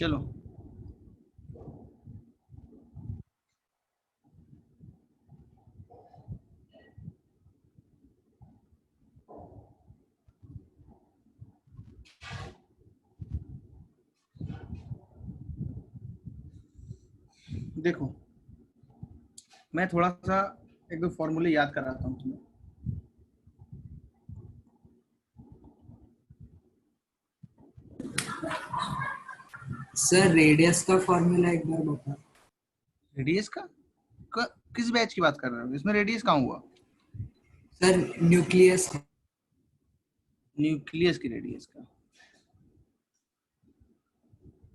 चलो देखो, मैं थोड़ा सा एक दो फॉर्मूले याद कराता हूँ तुम्हें। सर रेडियस का फॉर्मूला एक बार बता। रेडियस का किस बैच की बात कर रहे हो? इसमें रेडियस कहाँ हुआ? Sir nucleus. न्यूक्लियस की रेडियस का,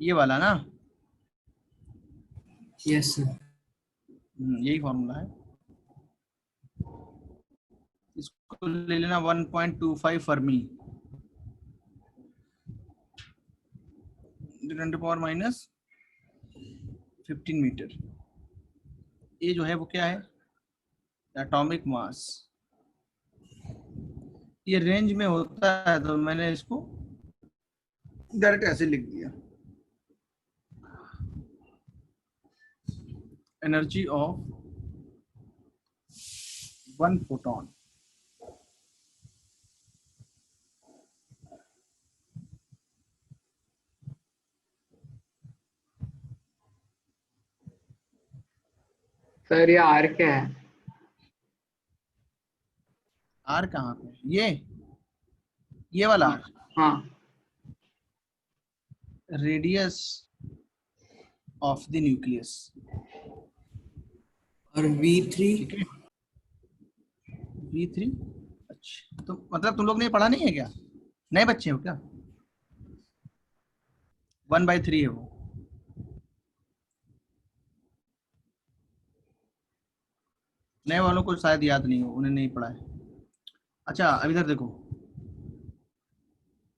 ये वाला ना? Yes sir. यही फॉर्मूला है। इसको ले लेना 1.25 फर्मी, 10⁻⁻15 मीटर। ये जो है वो क्या है? Atomic mass. ये रेंज में होता है तो मैंने इसको डायरेक्ट ऐसे लिख दिया। Energy of one photon. Sir ये आर क्या है? आर कहाँ पे? ये वाला हाँ आर हाँ। Radius of the nucleus. और V3? ठीक है, V3। अच्छा, तो मतलब तुम लोग ने पढ़ा नहीं है क्या? नए बच्चे हो क्या? 1/3 है वो। नए वालों को शायद याद नहीं हो, उन्हें नहीं पढ़ा है। अच्छा, अब इधर देखो,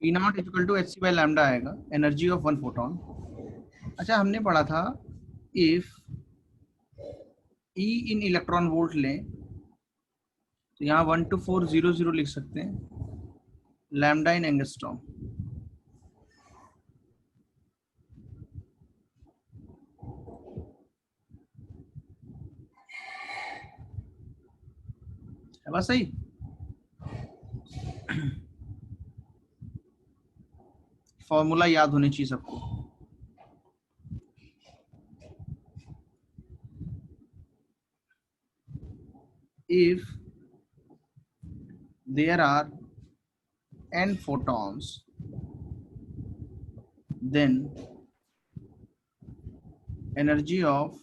E not equal to H C by lambda आएगा, एनर्जी ऑफ वन फोटोन। अच्छा, हमने पढ़ा था if E in electron volt लें तो यहाँ 12400 लिख सकते हैं, लैम्डा इन एंगस्ट्रॉम। है बस सही। फॉर्मूला याद होनी चाहिए सबको। If there are n photons, then energy of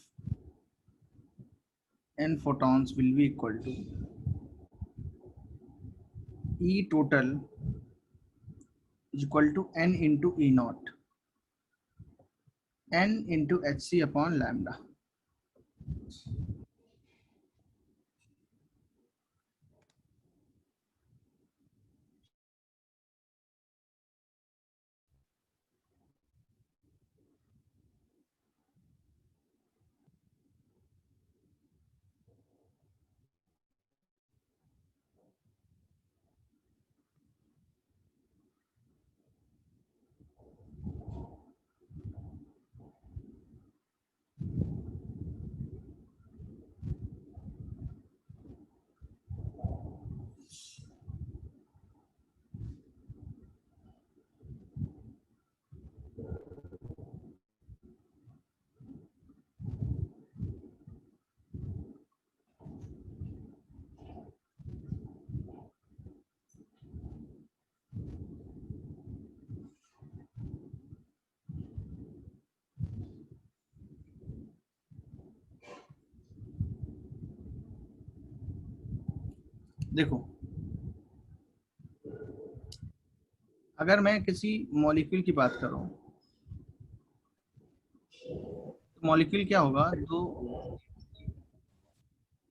n photons will be equal to E total is equal to n into E naught, n into hc upon lambda। देखो, अगर मैं किसी मॉलिक्यूल की बात करूं तो मॉलिक्यूल क्या होगा? तो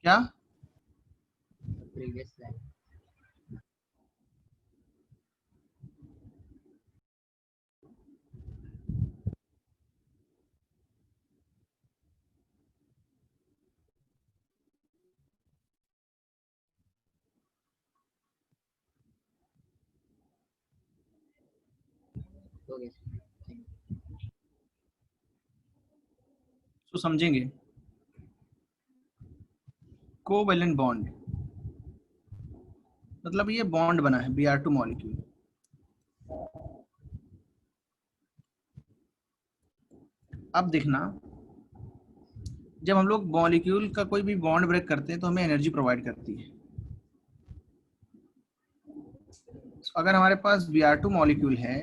क्या प्रीवियस स्लाइड। तो समझेंगे। कोवेलेंट बॉन्ड मतलब ये बॉन्ड बना है Br2 मॉलिक्यूल। अब देखना, जब हम लोग मॉलिक्यूल का कोई भी बॉन्ड ब्रेक करते हैं तो हमें एनर्जी प्रोवाइड करती है। अगर हमारे पास Br2 मॉलिक्यूल है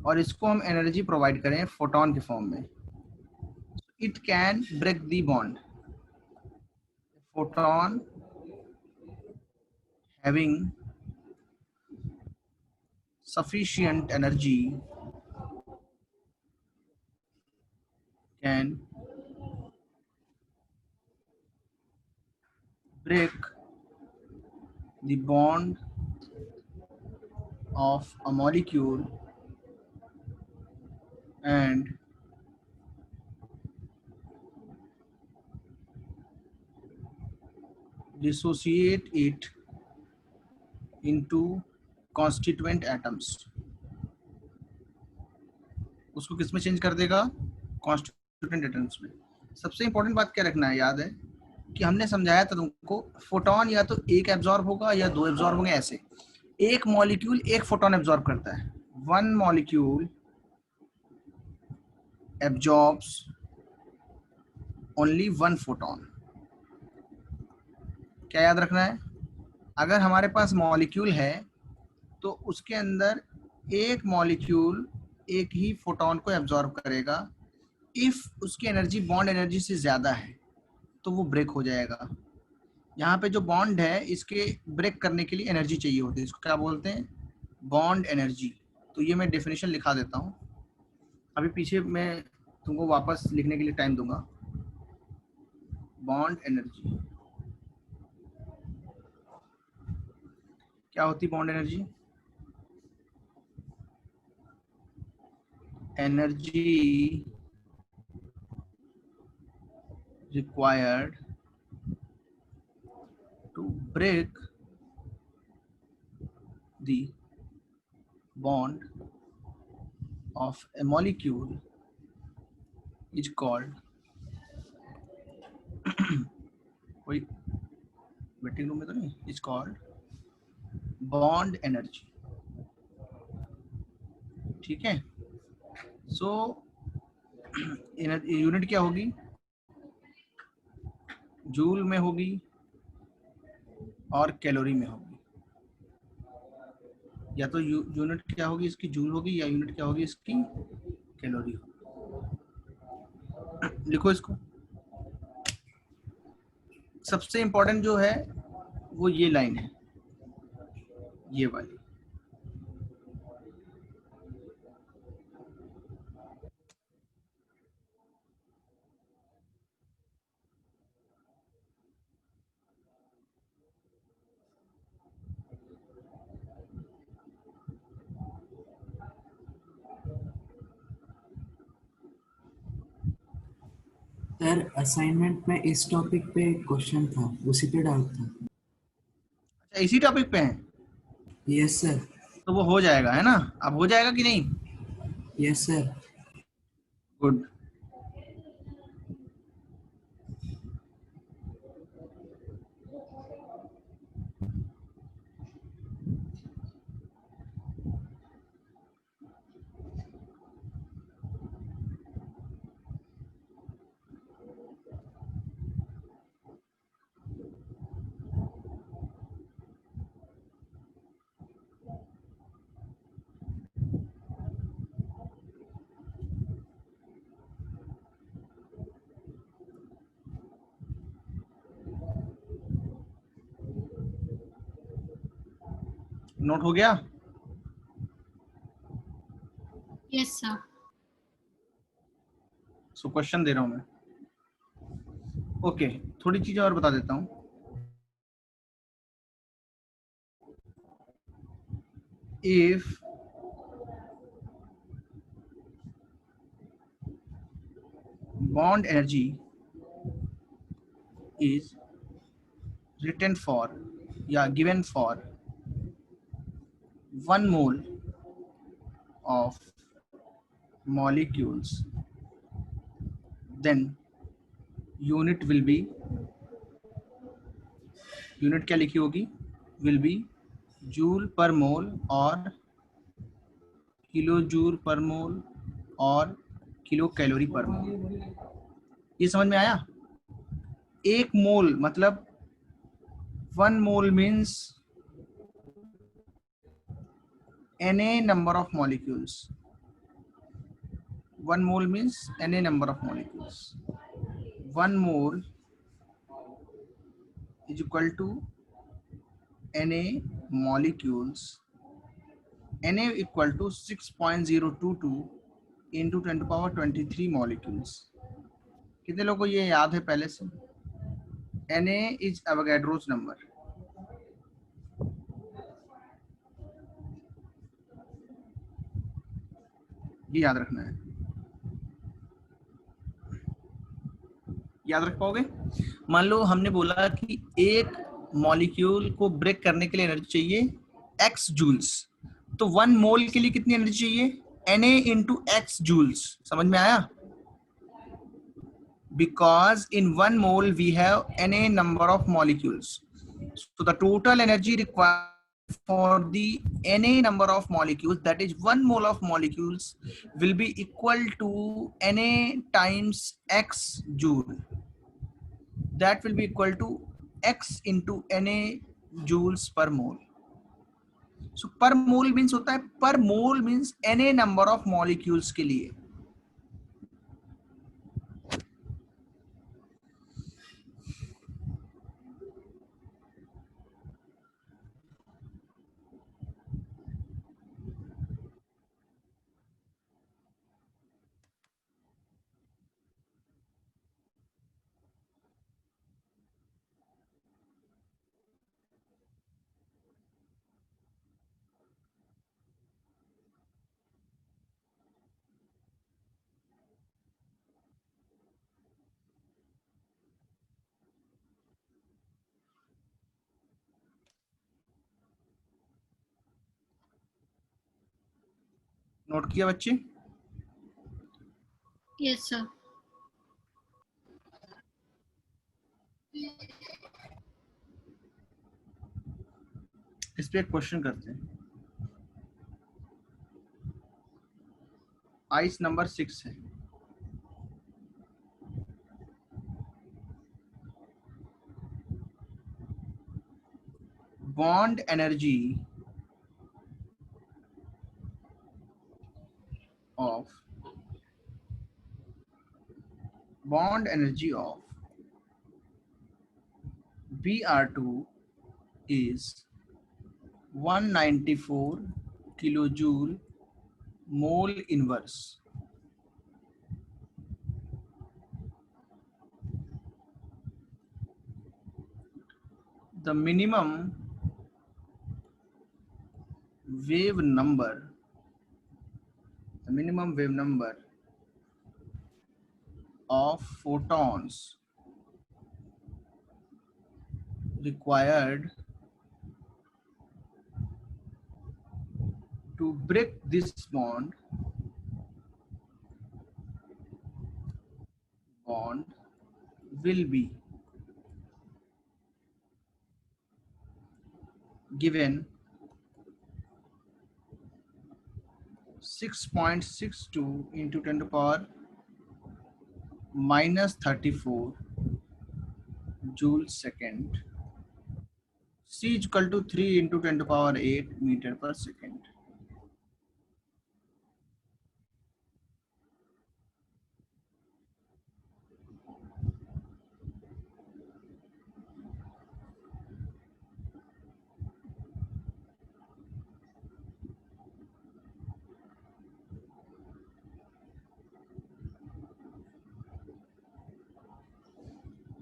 और इसको हम एनर्जी प्रोवाइड करें फोटोन के फॉर्म में, it can break the bond. Photon having sufficient energy can break the bond of a molecule and dissociate it into constituent atoms। उसको किस में चेंज कर देगा? कॉन्स्टिट्यूएंट एटम्स में। सबसे इंपॉर्टेंट बात क्या रखना है, याद है कि हमने समझाया था तुमको, फोटोन या तो एक एब्जॉर्ब होगा या दो एब्जॉर्ब होंगे। ऐसे एक मॉलिक्यूल एक फोटोन एब्जॉर्ब करता है। One molecule absorbs only one photon. क्या याद रखना है? अगर हमारे पास मॉलिक्यूल है तो उसके अंदर एक मॉलिक्यूल एक ही फोटोन को एब्जॉर्ब करेगा। इफ उसकी एनर्जी बॉन्ड एनर्जी से ज़्यादा है तो वो ब्रेक हो जाएगा। यहाँ पे जो बॉन्ड है इसके ब्रेक करने के लिए एनर्जी चाहिए होती है, इसको क्या बोलते हैं? Bond energy. तो ये मैं डेफिनेशन लिखा देता हूँ, अभी पीछे मैं तुमको वापस लिखने के लिए टाइम दूंगा। बॉन्ड एनर्जी क्या होती? Bond energy energy required to break the bond of a molecule is called कोई वेटिंग रूम में तो नहीं, is called bond energy। ठीक है, सो यूनिट क्या होगी? जूल में होगी और कैलोरी में होगी। या तो यूनिट क्या होगी इसकी? जूल होगी, या यूनिट क्या होगी इसकी? कैलोरी होगी। लिखो इसको। सबसे इंपॉर्टेंट जो है वो ये लाइन है, ये वाली। सर असाइनमेंट में इस टॉपिक पे क्वेश्चन था, उसी पे डाउट था। अच्छा, इसी टॉपिक पे है यस सर। तो वो हो जाएगा, है ना? अब हो जाएगा कि नहीं? Yes sir. गुड। नोट हो गया? Yes sir. सो क्वेश्चन दे रहा हूं मैं। ओके, थोड़ी चीजें और बता देता हूं। If bond energy is written for या given for 1 mole of molecules then unit will be, unit क्या लिखी होगी, will be जूल पर मोल और किलो जूल पर मोल और किलो कैलोरी पर मोल। ये समझ में आया? एक मोल मतलब 1 mole means Na number of molecules. 1 mole means Na number of molecules. 1 mole is equal to Na molecules. Na equal to 6.022 into 10 to power 23 molecules. कितने लोगों को ये याद है पहले से? Na is Avogadro's number. ये याद रखना है। याद रख पाओगे? मान लो हमने बोला कि एक मॉलिक्यूल को ब्रेक करने के लिए एनर्जी चाहिए x जूल्स, तो 1 मोल के लिए कितनी एनर्जी चाहिए? Na into x joules. समझ में आया? Because in 1 mole we have Na number of molecules, so the total energy required for the Na number of molecules, that is 1 mole of molecules, will be equal to Na times x joule. That will be equal to x into Na joules per mole. So per mole means होता है, per mole means Na number of molecules के लिए। Note किया बच्चे? Yes, sir. इस पे एक question करते हैं। आइस नंबर 6 है। Bond energy of Br2 is 194 kilojoule mole inverse. The minimum wave number of photons required to break this bond will be given 6.62 into 10 to the power minus 34 joule second. C is equal to 3 into 10 to the power 8 meter per second.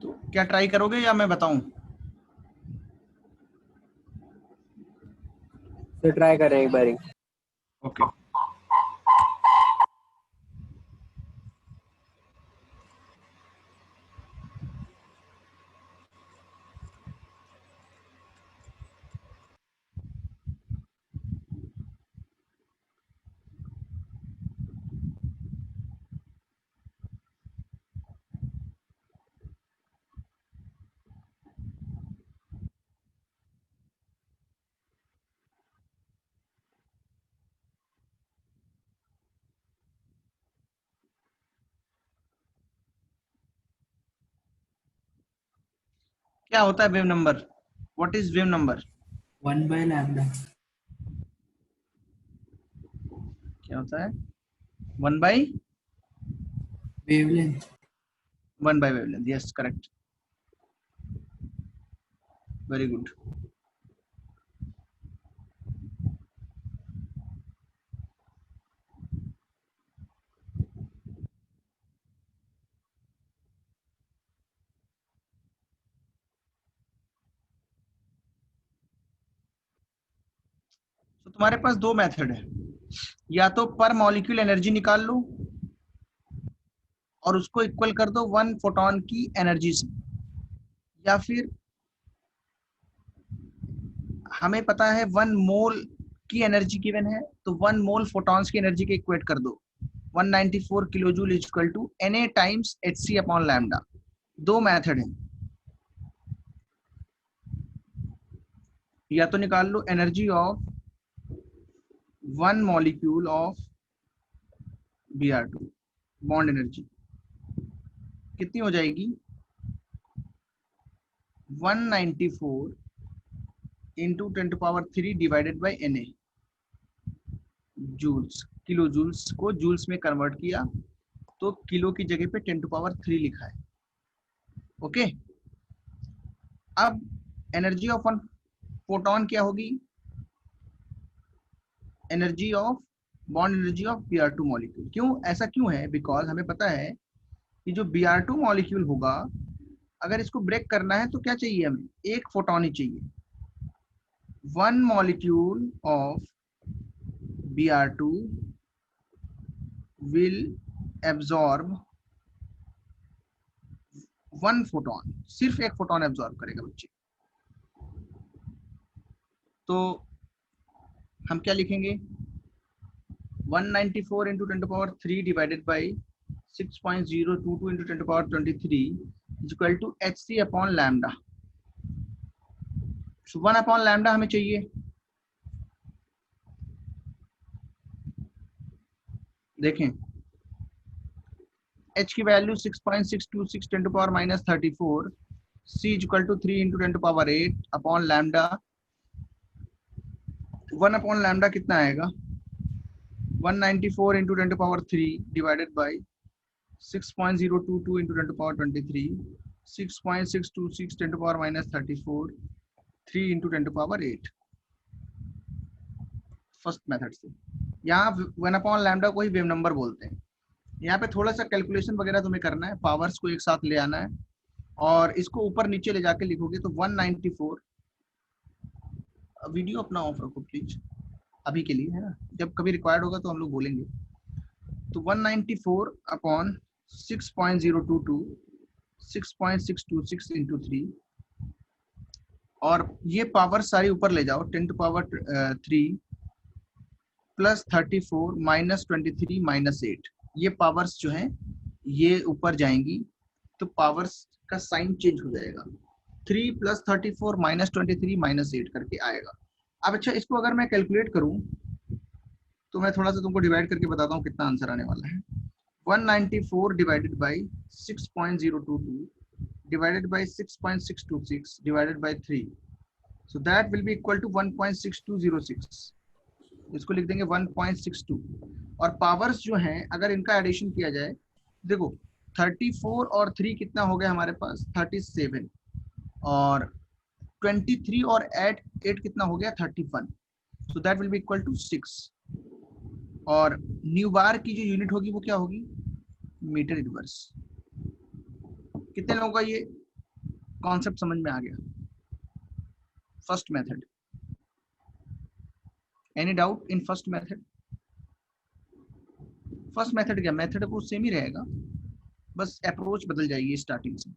तो क्या try करोगे या मैं बताऊं? तो try करें एक बारी। ओके। क्या होता है wave number? What is wave number? 1/λ. क्या होता है? 1/? Wavelength. 1/, wavelength. Yes, correct, very good. तो तुम्हारे पास दो मेथड है, या तो पर मॉलिक्यूल एनर्जी निकाल लो और उसको इक्वल कर दो 1 फोटॉन की एनर्जी से, या फिर हमें पता है 1 मोल की एनर्जी गिवन है, तो 1 मोल फोटॉन्स की एनर्जी के इक्वेट कर दो. 194 kilo joule is equal to Na times Hc upon lambda. दो मेथड है, या तो निकाल लो energy of 1 molecule of Br2, bond energy कितनी हो जाएगी? 194 into 10⁻³ divided by Na joules. Kilo joules को जूल्स में कन्वर्ट किया तो किलो की जगह पे 10⁻³ लिखा है. ओके, अब एनर्जी ऑफ 1 फोटॉन क्या होगी? Energy of bond energy of Br2 molecule. क्यों ऐसा क्यों है? बिकॉज हमें पता है कि जो Br2 मॉलिक्यूल होगा, अगर इसको ब्रेक करना है तो क्या चाहिए हमें? एक फोटॉन ही चाहिए. 1 molecule of Br2 will absorb 1 photon. सिर्फ एक फोटॉन एब्जॉर्ब करेगा बच्चे. तो हम क्या लिखेंगे? 194 into 10⁻³ divided by 6.022 into 10⁻23 is equal to Hc upon lambda. 1 upon lambda हमें चाहिए. देखें, H की value 6.626 10⁻−34, C is equal to 3 into 10⁸ upon lambda. 1 upon lambda कितना आएगा? 194 into 10⁻³ divided by 6.022 into 10⁻23, 6.626 10⁻−34, 3 into 10⁸. First method से. यहाँ 1 अपॉन लैम्डा को ही wave number बोलते हैं. यहाँ पे थोड़ा सा कैलकुलेशन वगैरह तुम्हें करना है, पावर्स को एक साथ ले आना है और इसको ऊपर नीचे ले जाके लिखोगे तो 194. वीडियो अपना ऑफ रखो प्लीज अभी के लिए, है ना, जब कभी रिक्वायर्ड होगा तो हम लोग बोलेंगे. तो 194 अपॉन 6.022, 6.626 इंटू 3, और ये पावर सारी ऊपर ले जाओ. 10⁻³ प्लस 34 माइनस 23 माइनस 8, ये पावर्स जो हैं ये ऊपर जाएंगी तो पावर्स का साइन चेंज हो जाएगा. 3 प्लस 34 माइनस 23 माइनस 8 करके आएगा. अब अच्छा, इसको अगर मैं कैलकुलेट करूं तो मैं थोड़ा सा तुमको डिवाइड करके बताता हूँ कितना आंसर आने वाला है. 194 divided by 6.022 divided by 6.626 divided by 3, so that will be equal to 1.6206. इसको लिख देंगे 1.62. और पावर्स जो हैं अगर इनका एडिशन किया जाए, देखो 34 और 3 कितना हो गया हमारे पास? 37. और 23 और 8 कितना हो गया? 31. So that will be equal to 6. और न्यू बार की जो यूनिट होगी वो क्या होगी? Metre inverse. कितने लोगों का ये कॉन्सेप्ट समझ में आ गया? First method. Any doubt in first method? First method क्या, मेथड वो सेम ही रहेगा, बस अप्रोच बदल जाएगी स्टार्टिंग से.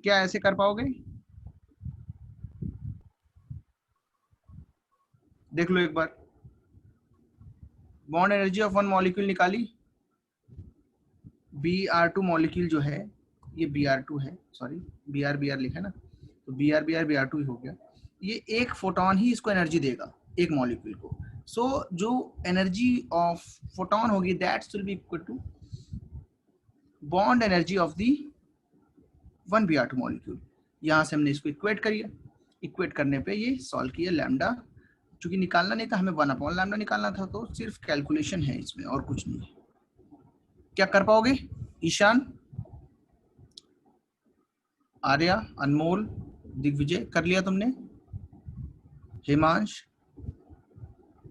क्या ऐसे कर पाओगे? देख लो एक बार. बॉन्ड एनर्जी ऑफ 1 मॉलिक्यूल निकाली. Br2 मॉलिक्यूल जो है ये Br2 है, सॉरी Br लिखा है ना, तो Br2 ही हो गया. ये एक फोटॉन ही इसको एनर्जी देगा, एक मॉलिक्यूल को. सो जो एनर्जी ऑफ फोटॉन होगी that's will be equal to bond energy of the 1 Br2 molecule. यहाँ से हमने इसको इक्वेट करिए, इक्वेट करने पे ये सॉल्व किया लैम्डा, चूंकि निकालना नहीं था हमें 1/λ निकालना था, तो सिर्फ कैलकुलेशन है इसमें और कुछ नहीं। क्या कर पाओगे ईशान, आर्या, अनमोल, दिग्विजय, कर लिया तुमने? हिमांश,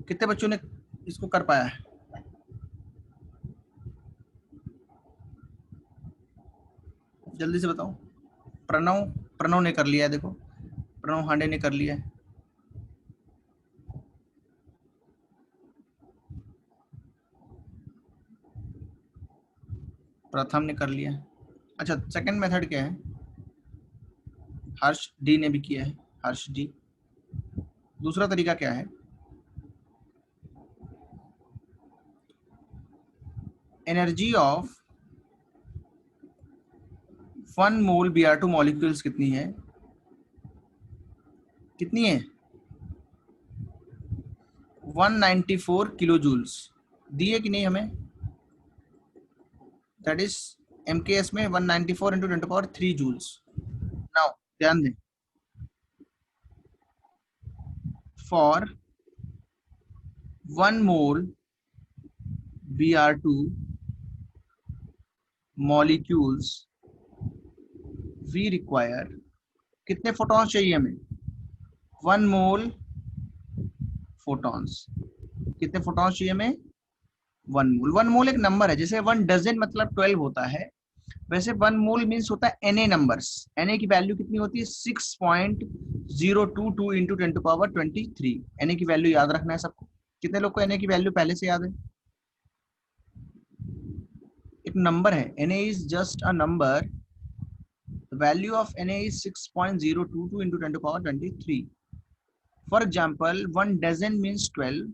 कितने बच्चों ने इसको कर पाया है? जल्दी से बताओ। प्रणव, प्रणव ने कर लिया है, देखो प्रणव हांडे ने कर लिया है। प्रथम ने कर लिया है। अच्छा, सेकंड मेथड क्या है? हर्ष डी ने भी किया है, हर्ष डी। दूसरा तरीका क्या है? Energy of 1 mole Br2 molecules कितनी है? कितनी है? 194 किलो जूल्स। दी है कि नहीं हमें? दैट इज MKS में 194 इंटू 10⁻³ जूल्स। नाउ ध्यान दें, for 1 mole Br2 molecules we require, कितने फोटॉन्स चाहिए हमें? 1 मोल फोटॉन्स। कितने फोटॉन्स चाहिए हमें? 1 मोल। 1 मोल एक नंबर है, जैसे 1 डजन मतलब 12 होता है, वैसे 1 मोल मीन्स होता है Na नंबर्स। Na की वैल्यू कितनी होती है? 6.022 इंटू 10⁻23। Na की वैल्यू याद रखना है सबको। कितने लोग को Na की वैल्यू पहले से याद है? एक नंबर है, Na is just a number. The value of Na is 6.022 into 10⁻23. For example, 1 dozen means 12,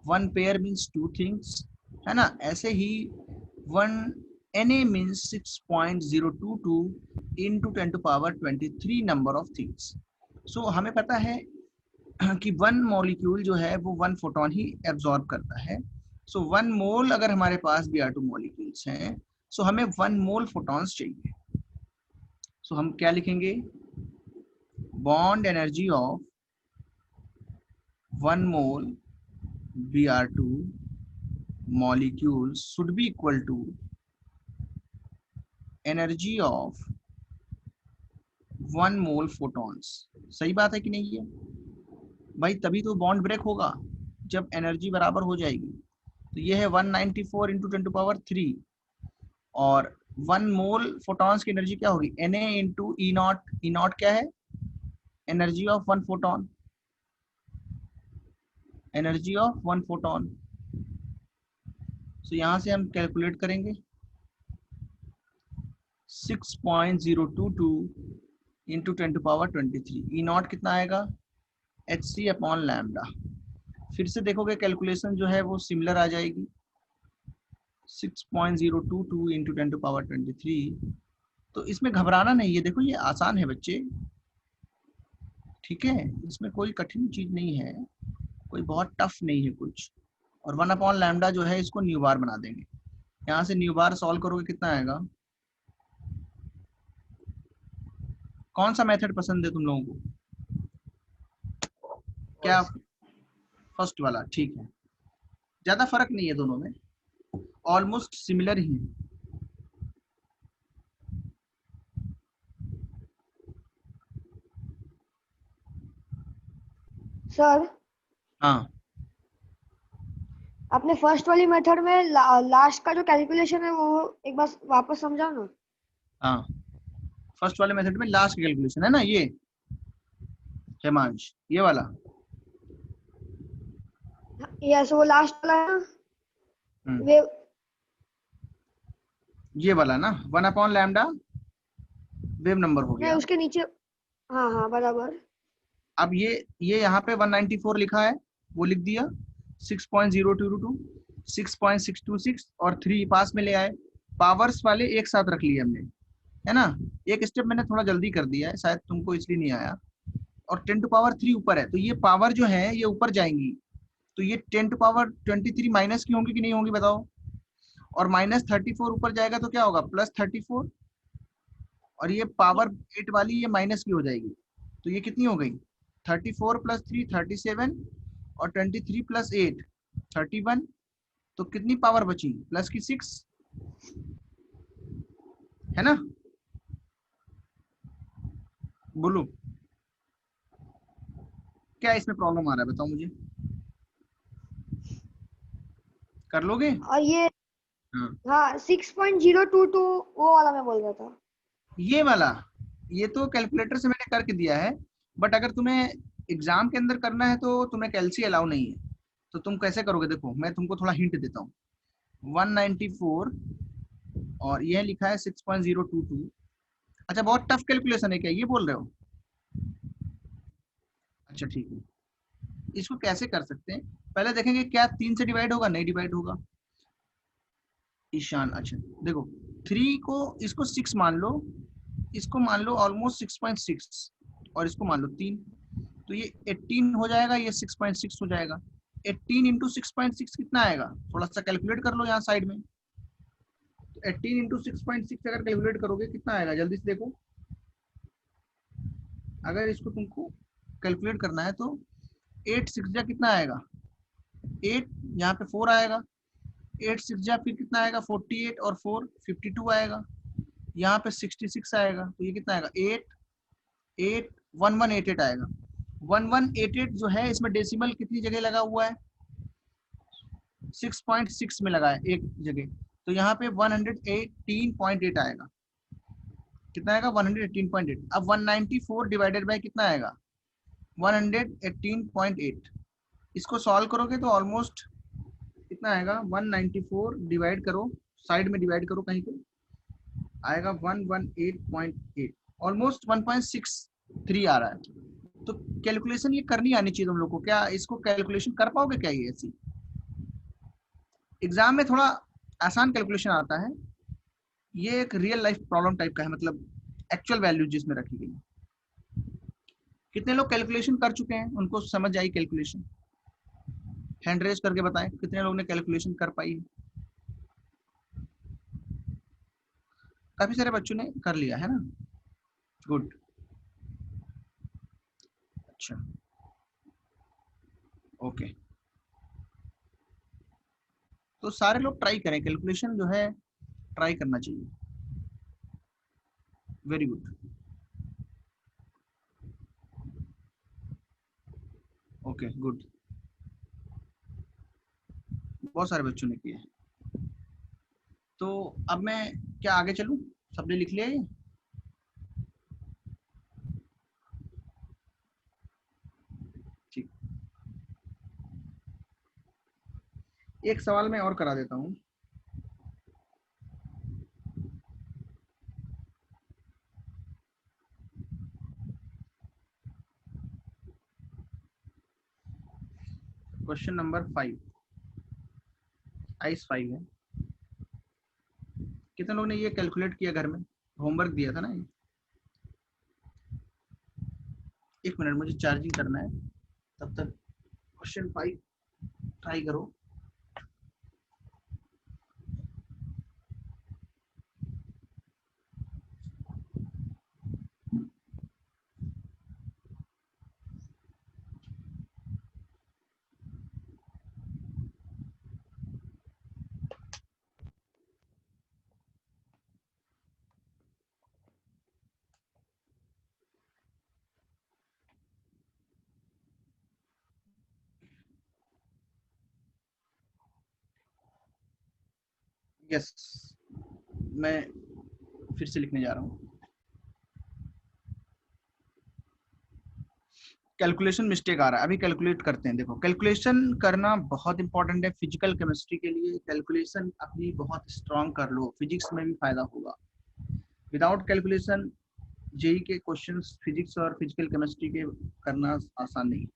1 pair means 2 things, है ना? ऐसे ही 1 Na means 6.022 into 10⁻23 number of things. So हमें पता है कि 1 मॉलिक्यूल जो है वो 1 फोटोन ही एब्जॉर्ब करता है। So 1 मोल अगर हमारे पास Br2 मॉलिक्यूल्स हैं, so हमें 1 मोल फोटॉन्स चाहिए। तो हम क्या लिखेंगे? Bond energy of 1 mole Br2 molecules should be equal to energy of 1 mole photons. सही बात है कि नहीं है भाई? तभी तो बॉन्ड ब्रेक होगा जब एनर्जी बराबर हो जाएगी। तो ये है 194 इंटू 10⁻³ और 1 मोल फोटॉन्स की एनर्जी क्या होगी? Na into E0। E0 क्या है? Energy of 1 photon. Energy of 1 photon. So यहां से हम कैलकुलेट करेंगे 6.022 इंटू 10⁻23। E0 कितना आएगा? hc/λ। फिर से देखोगे कैलकुलेशन जो है वो सिमिलर आ जाएगी। 6.022 इंटू 10⁻23। तो इसमें घबराना नहीं है, देखो ये आसान है बच्चे, ठीक है? इसमें कोई कठिन चीज नहीं है, कोई बहुत टफ नहीं है कुछ। और 1/λ जो है इसको न्यू बार बना देंगे। यहाँ से न्यू बार सॉल्व करोगे कितना आएगा? कौन सा मेथड पसंद है तुम लोगों को? क्या? फर्स्ट वाला, ठीक है। ज्यादा फर्क नहीं है दोनों में, ऑलमोस्ट सिमिलर ही है। सर हाँ आपने फर्स्ट वाली मेथड में लास्ट का जो कैलकुलेशन है वो एक बार वापस समझाओ ना। हाँ, फर्स्ट वाले मेथड में लास्ट कैलकुलेशन है ना, ये हेमांश, ये वाला। यस, वो लास्ट वाला है ना। वे ये वाला ना 1/λ वेव नंबर हो नहीं, गया। उसके नीचे। हाँ हाँ बराबर। अब ये यहाँ पे 194 लिखा है, वो लिख दिया। 6.022, 6.626 और 3 पास में ले आए। पावर्स वाले एक साथ रख लिए हमने, है ना? एक स्टेप मैंने थोड़ा जल्दी कर दिया है, शायद तुमको इसलिए नहीं आया। और 10⁻³ ऊपर है, तो ये पावर जो है ये ऊपर जाएंगी, तो ये 10⁻23 माइनस की होंगी कि नहीं होंगी बताओ? और -34 ऊपर जाएगा तो क्या होगा? +34। और ये पावर 8 वाली ये माइनस की हो जाएगी, तो ये कितनी हो गई 34 + 3 37 और 23 + 8 31। तो कितनी पावर बची प्लस की 6, है ना बोलो, क्या इसमें प्रॉब्लम आ रहा है बताओ मुझे, कर लोगे? और ये हाँ हाँ 6.022 वो वाला मैं बोल रहा था। ये वाला, ये तो कैलकुलेटर से मैंने करके दिया है, बट अगर तुम्हें एग्जाम के अंदर करना है तो तुम्हें कैलसी अलाउ नहीं है, तो तुम कैसे करोगे? देखो मैं तुमको थोड़ा हिंट देता हूँ। 194 और यह लिखा है 6.022। अच्छा बहुत टफ कैलकुलेशन है क्या, ये बोल रहे हो? अच्छा ठीक है, इसको कैसे कर सकते हैं, पहले देखेंगे क्या 3 से डिवाइड होगा, नहीं डिवाइड होगा। ईशान, अच्छा देखो 3 को, इसको 6 मान लो, इसको मान लो ऑलमोस्ट 6.6 और इसको मान लो 3, तो ये 18 हो जाएगा, ये 6.6 हो जाएगा। 18 इंटू 6.6 कितना आएगा, थोड़ा सा कैलकुलेट कर लो यहाँ साइड में। तो 18 इंटू 6.6 अगर कैलकुलेट करोगे कितना आएगा, जल्दी से देखो। अगर इसको तुमको कैलकुलेट करना है तो 8 6 जा कितना आएगा, 8, यहाँ पे 4 आएगा, 8 6 जा फिर कितना आएगा 48 और 4 52 आएगा, यहाँ पे 66 आएगा, तो ये कितना आएगा 8 8 1188 आएगा। 1188 जो है इसमें डेसिमल कितनी जगह लगा हुआ है, 6.6 में लगा है एक जगह, तो यहाँ पे 118.8 आएगा, कितना आएगा 118.8। अब 194 डिवाइडेड बाय कितना आएगा 118.8, इसको सॉल्व करोगे तो ऑलमोस्ट कितना आएगा 194 डिवाइड करो, साइड में डिवाइड करो कहीं पे, आएगा 118.8, ऑलमोस्ट 1.63 आ रहा है। तो कैलकुलेशन ये करनी आनी चाहिए तुम लोग को, क्या इसको कैलकुलेशन कर पाओगे क्या ये ऐसी? एग्जाम में थोड़ा आसान कैलकुलेशन आता है, ये एक रियल लाइफ प्रॉब्लम टाइप का है, मतलब एक्चुअल वैल्यू जिसमें रखी गई। कितने लोग कैलकुलेशन कर चुके हैं, उनको समझ आई कैलकुलेशन, हैंड रेज करके बताएं कितने लोग ने कैलकुलेशन कर पाई है। काफी सारे बच्चों ने कर लिया है ना, गुड। अच्छा ओके, तो सारे लोग ट्राई करें, कैलकुलेशन जो है ट्राई करना चाहिए, वेरी गुड। ओके गुड, बहुत सारे बच्चों ने किया है। तो अब मैं क्या आगे चलूं, सबने लिख लिया ये? ठीक, एक सवाल मैं और करा देता हूँ। क्वेश्चन नंबर 5, आइस 5 है। कितने लोगों ने ये कैलकुलेट किया घर में, होमवर्क दिया था ना ये? एक मिनट मुझे चार्जिंग करना है, तब तक क्वेश्चन 5 ट्राई करो। यस, मैं फिर से लिखने जा रहा हूँ। कैलकुलेशन मिस्टेक आ रहा है, अभी कैलकुलेट करते हैं। देखो कैलकुलेशन करना बहुत इंपॉर्टेंट है फिजिकल केमिस्ट्री के लिए, कैलकुलेशन अपनी बहुत स्ट्रांग कर लो, फिजिक्स में भी फायदा होगा। विदाउट कैलकुलेशन जेई के क्वेश्चंस फिजिक्स और फिजिकल केमिस्ट्री के करना आसान नहीं।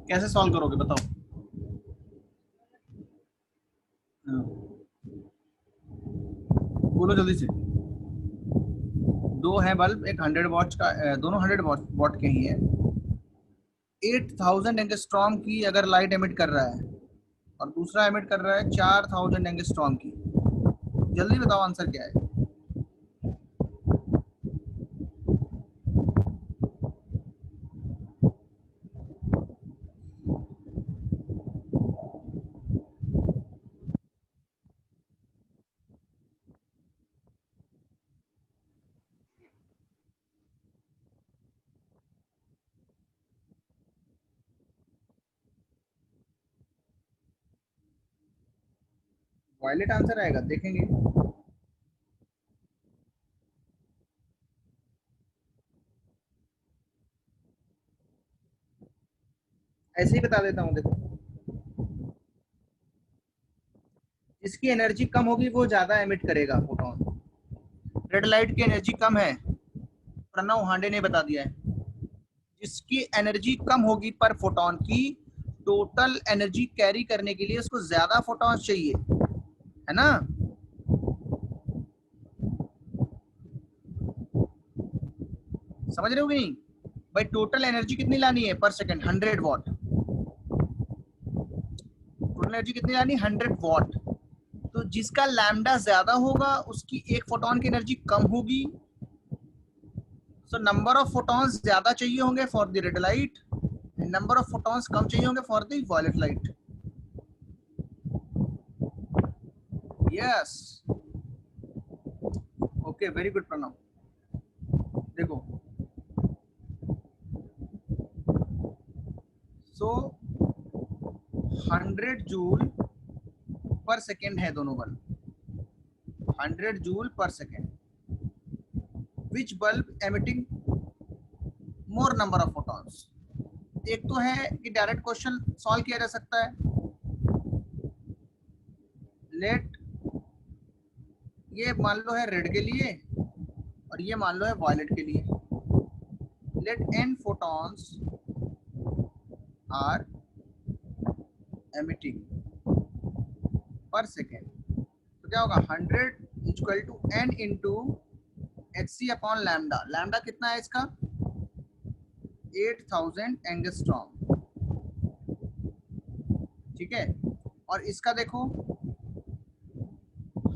कैसे सॉल्व करोगे बताओ? हाँ, बोलो जल्दी से। दो है बल्ब, एक 100 वॉट का, दोनों 100 वॉट के ही है। 8000 एंगस्ट्रॉम की अगर लाइट एमिट कर रहा है और दूसरा एमिट कर रहा है 4000 एंगस्ट्रॉम की, जल्दी बताओ आंसर क्या है? वायलेट आंसर आएगा, देखेंगे। ऐसे ही बता देता हूँ, देखो। जिसकी एनर्जी कम होगी वो ज्यादा एमिट करेगा फोटोन। रेड लाइट की एनर्जी कम है, प्रणव हांडे ने बता दिया है। जिसकी एनर्जी कम होगी पर फोटोन की, टोटल एनर्जी कैरी करने के लिए उसको ज्यादा फोटॉन्स चाहिए, है ना? समझ रहे हो कि नहीं भाई? टोटल एनर्जी कितनी लानी है पर सेकंड? 100 वॉट। टोटल एनर्जी कितनी लानी? 100 वॉट। तो जिसका लैम्डा ज्यादा होगा उसकी एक फोटोन की एनर्जी कम होगी, सो नंबर ऑफ फोटॉन्स ज्यादा चाहिए होंगे for the red light, number of photons कम चाहिए होंगे for the violet light. Yes, okay, very good Pranav. देखो, सो 100 जूल पर सेकेंड है दोनों bulb, 100 joule per second. Which bulb emitting more number of photons? एक तो है कि डायरेक्ट क्वेश्चन सॉल्व किया जा सकता है। लेट, ये मान लो है रेड के लिए और ये मान लो है वायलेट के लिए। Let n photons are emitting per second, तो क्या होगा? 100 equal to n into hc upon lambda. Lambda कितना है इसका? 8000 एंगस्ट्रॉम, ठीक है। और इसका देखो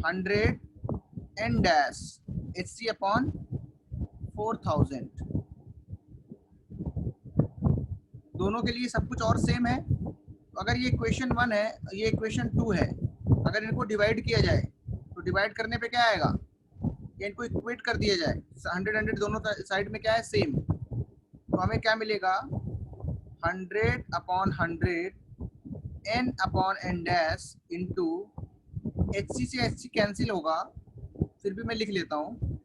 100 n डैश hc अपॉन 4000, दोनों के लिए सब कुछ और सेम है। अगर ये इक्वेशन 1 है, ये इक्वेशन 2 है, अगर इनको डिवाइड किया जाए तो डिवाइड करने पे क्या आएगा? या इनको इक्वेट कर दिया जाए, 100 100 दोनों साइड में क्या है? सेम। तो हमें क्या मिलेगा? 100 upon 100 n upon n dash into hc से hc कैंसिल होगा, फिर भी मैं लिख लेता हूँ।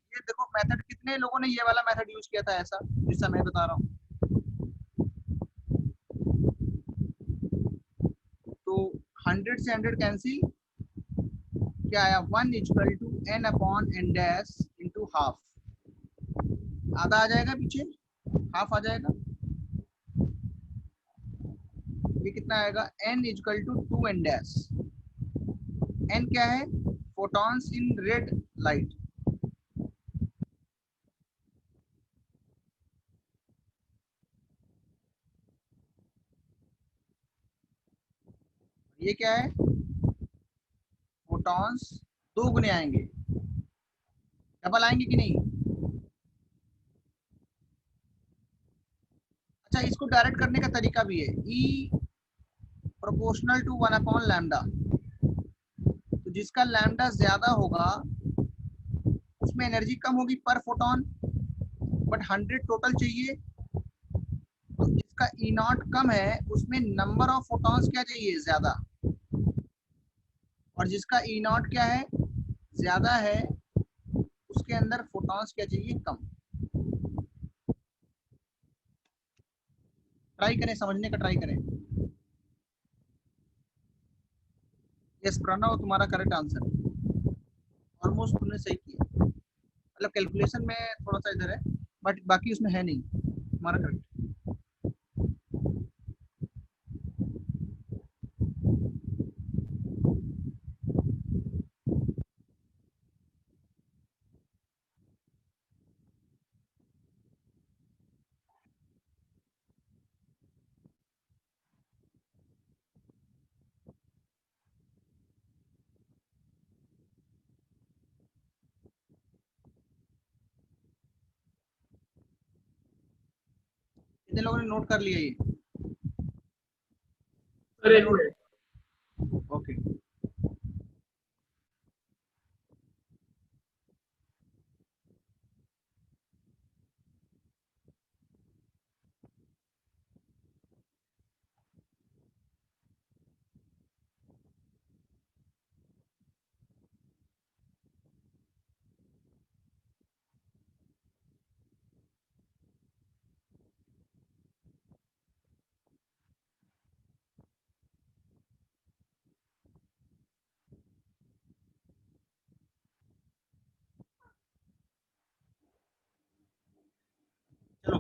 ये देखो मेथड, कितने लोगों ने ये वाला मेथड यूज किया था ऐसा, जिसका मैं बता रहा हूँ? तो 100 से 100 कैंसिल, क्या आया? 1 equal to n upon n dash into half. आधा आ जाएगा पीछे, हाफ आ जाएगा। ये कितना आएगा? n equal to 2n dash. n क्या है? Photons in red light. ये क्या है? फोटॉन्स दो गुने आएंगे, डबल आएंगे कि नहीं? अच्छा, इसको डायरेक्ट करने का तरीका भी है, E proportional to 1 upon lambda. तो जिसका लैम्डा ज्यादा होगा उसमें एनर्जी कम होगी पर फोटोन, बट 100 टोटल चाहिए। तो जिसका ई नॉट कम है उसमें नंबर ऑफ फोटॉन्स क्या चाहिए? ज्यादा। और जिसका ई नॉट क्या है? ज्यादा है, उसके अंदर फोटॉन्स क्या चाहिए? कम। ट्राई करें, समझने का ट्राई करें। यस प्रणव, तुम्हारा करेक्ट आंसर, ऑलमोस्ट तुमने सही किया। मतलब कैलकुलेशन में थोड़ा सा इधर है, बट बाकी उसमें है नहीं। तुम्हारा करेक्ट। कितने लोगों ने नोट कर लिया ये? सर एक मिनट। ओके, चलो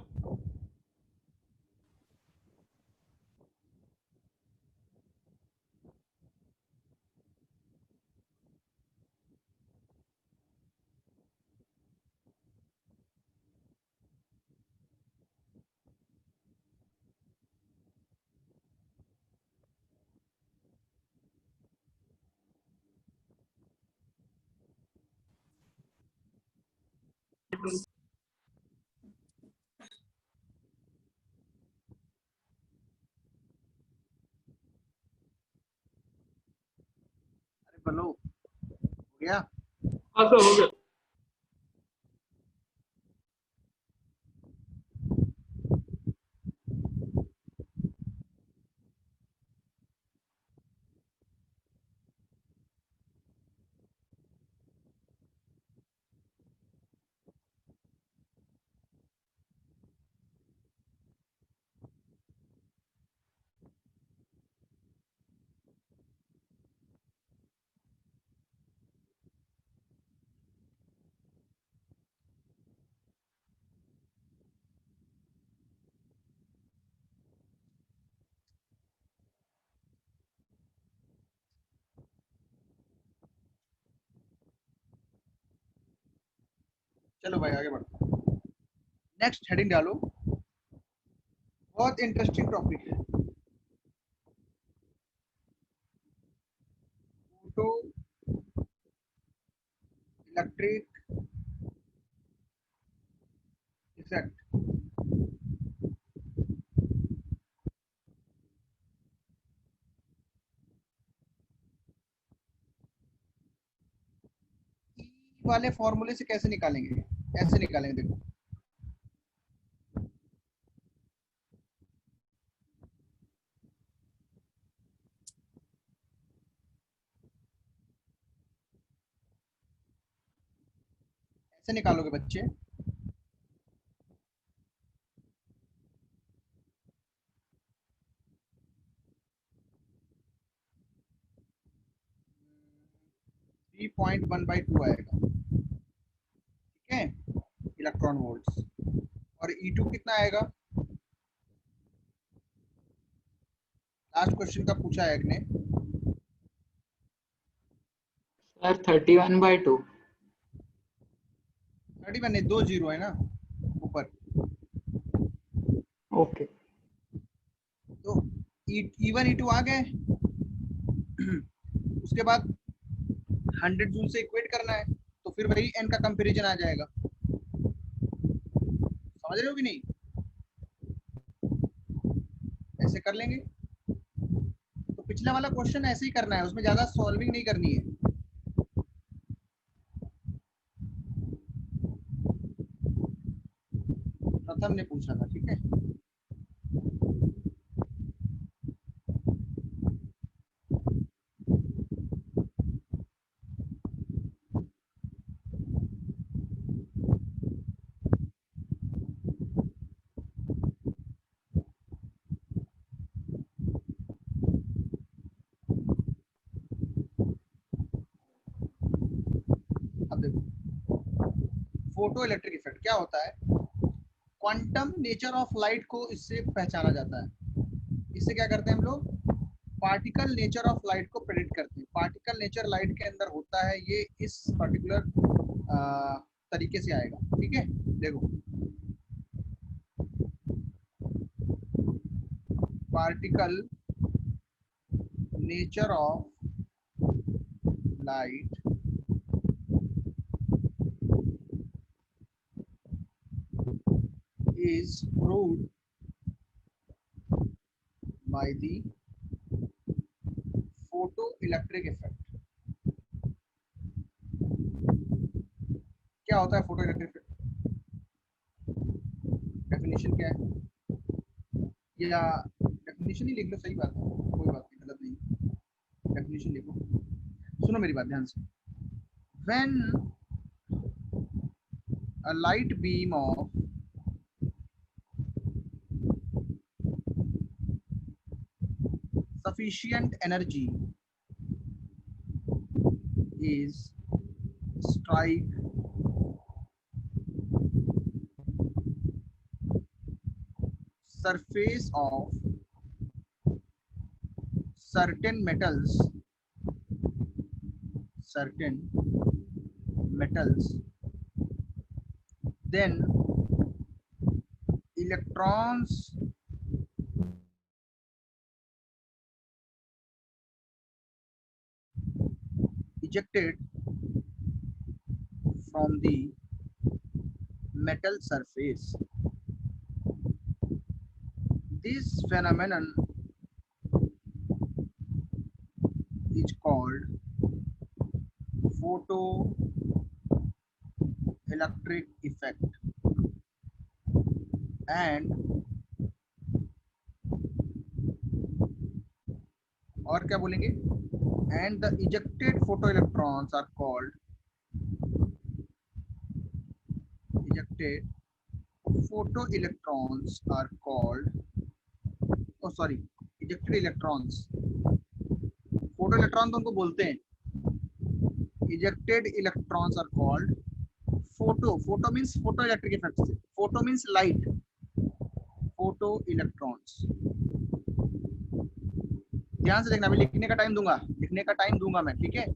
अरे बोलो, हो गया? हाँ सर हो गया। चलो भाई आगे बढ़ो। नेक्स्ट हेडिंग डालो, बहुत इंटरेस्टिंग टॉपिक है, फोटो इलेक्ट्रिक इफेक्ट। वाले फॉर्मूले से कैसे निकालेंगे? ऐसे निकालेंगे, देखो ऐसे निकालोगे बच्चे। Three point one by two आएगा, ठीक है, इलेक्ट्रॉन वोल्ट्स। और E2 कितना आएगा? लास्ट क्वेश्चन का पूछा है एक ने। सर 31/2। 31 नहीं, 2 जीरो है ना ऊपर, ओके। तो E1 E2 आ गए। उसके बाद 100 जूल से इक्वेट करना है, तो फिर वही n का कंपैरिजन आ जाएगा। समझ रहे हो कि नहीं? ऐसे कर लेंगे। तो पिछला वाला क्वेश्चन ऐसे ही करना है, उसमें ज्यादा सॉल्विंग नहीं करनी है। प्रथम ने पूछा था, ठीक है। अब देखो, फोटो इलेक्ट्रिक इफेक्ट क्या होता है? क्वांटम नेचर ऑफ लाइट को इससे पहचाना जाता है। इससे क्या करते हैं हम लोग? पार्टिकल नेचर ऑफ लाइट को प्रेडिक्ट करते हैं। पार्टिकल नेचर लाइट के अंदर होता है, ये इस पर्टिकुलर तरीके से आएगा, ठीक है। देखो, particle nature of light is proved by the photoelectric effect. क्या होता है फोटोइलेक्ट्रिक इफेक्ट? डेफिनेशन क्या है, या डेफिनेशन ही लिख लो, सही बात है, कोई बात नहीं, गलत नहीं, डेफिनेशन लिखो। सुनो मेरी बात ध्यान से। When a light beam of sufficient energy is strike surface of certain metals, then electrons ejected from the metal surface. This phenomenon is called photoelectric effect, and और क्या बोलेंगे, and the ejected photoelectrons are called ejected electrons, photo electron तो उनको बोलते हैं, ejected electrons are called photo means photo electric effect से, photo means light, photo electrons। ध्यान से देखना, मैं लिखने का टाइम दूंगा मैं, ठीक है।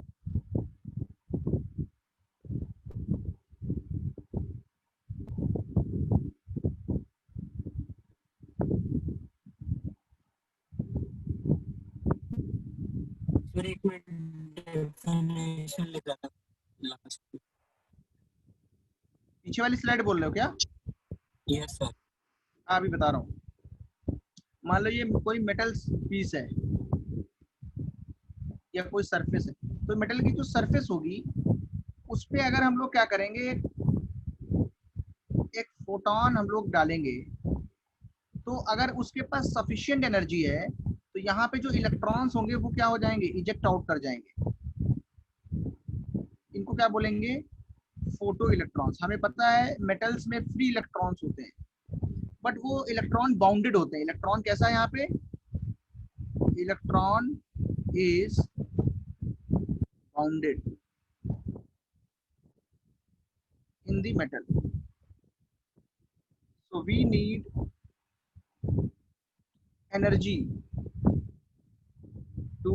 सर एक मिनट, डेफिनेशन लिखा था लास्ट पे। पीछे वाली स्लाइड बोल रहे हो क्या? Yes sir. हाँ अभी बता रहा हूँ। मान लो ये कोई मेटल पीस है या कोई सरफेस है, तो मेटल की जो सरफेस होगी उस पे अगर हम लोग क्या करेंगे, एक फोटोन हम लोग डालेंगे, तो अगर उसके पास सफिशिएंट एनर्जी है तो यहाँ पे जो इलेक्ट्रॉन्स होंगे वो क्या हो जाएंगे, इजेक्ट आउट कर जाएंगे। इनको क्या बोलेंगे, फोटो इलेक्ट्रॉन्स। हमें पता है मेटल्स में फ्री इलेक्ट्रॉन्स होते हैं, बट वो इलेक्ट्रॉन बाउंडेड होते हैं। इलेक्ट्रॉन कैसा है यहाँ पे, electron is bounded in the metal, so we need energy to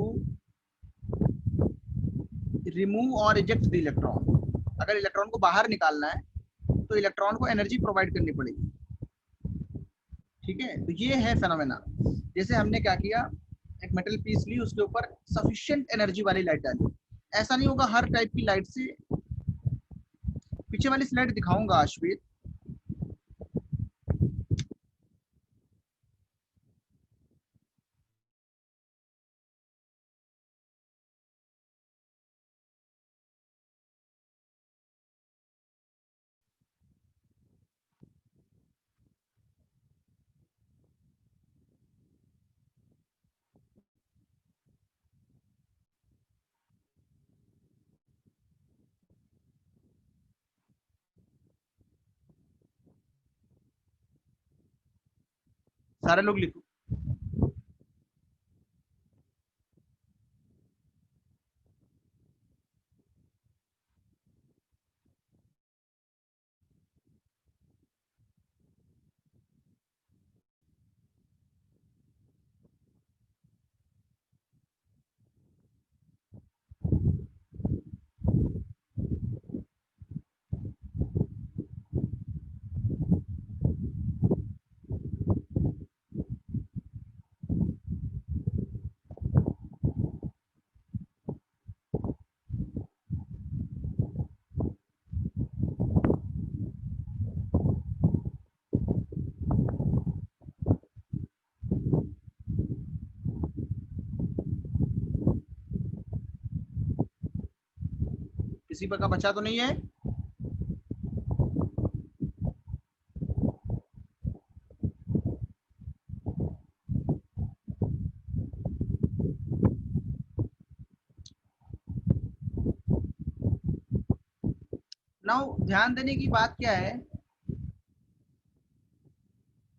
remove or eject the electron। अगर इलेक्ट्रॉन को बाहर निकालना है तो इलेक्ट्रॉन को एनर्जी प्रोवाइड करनी पड़ेगी, ठीक है। तो ये है फेनोमेना। जैसे हमने क्या किया, एक मेटल पीस ली, उसके ऊपर सफिशिएंट एनर्जी वाली लाइट डाली। ऐसा नहीं होगा हर टाइप की लाइट से। पीछे वाली स्लाइड दिखाऊंगा आश्वित। सारे लोग लिखो। किसी का बचा तो नहीं है? नाउ ध्यान देने की बात क्या है,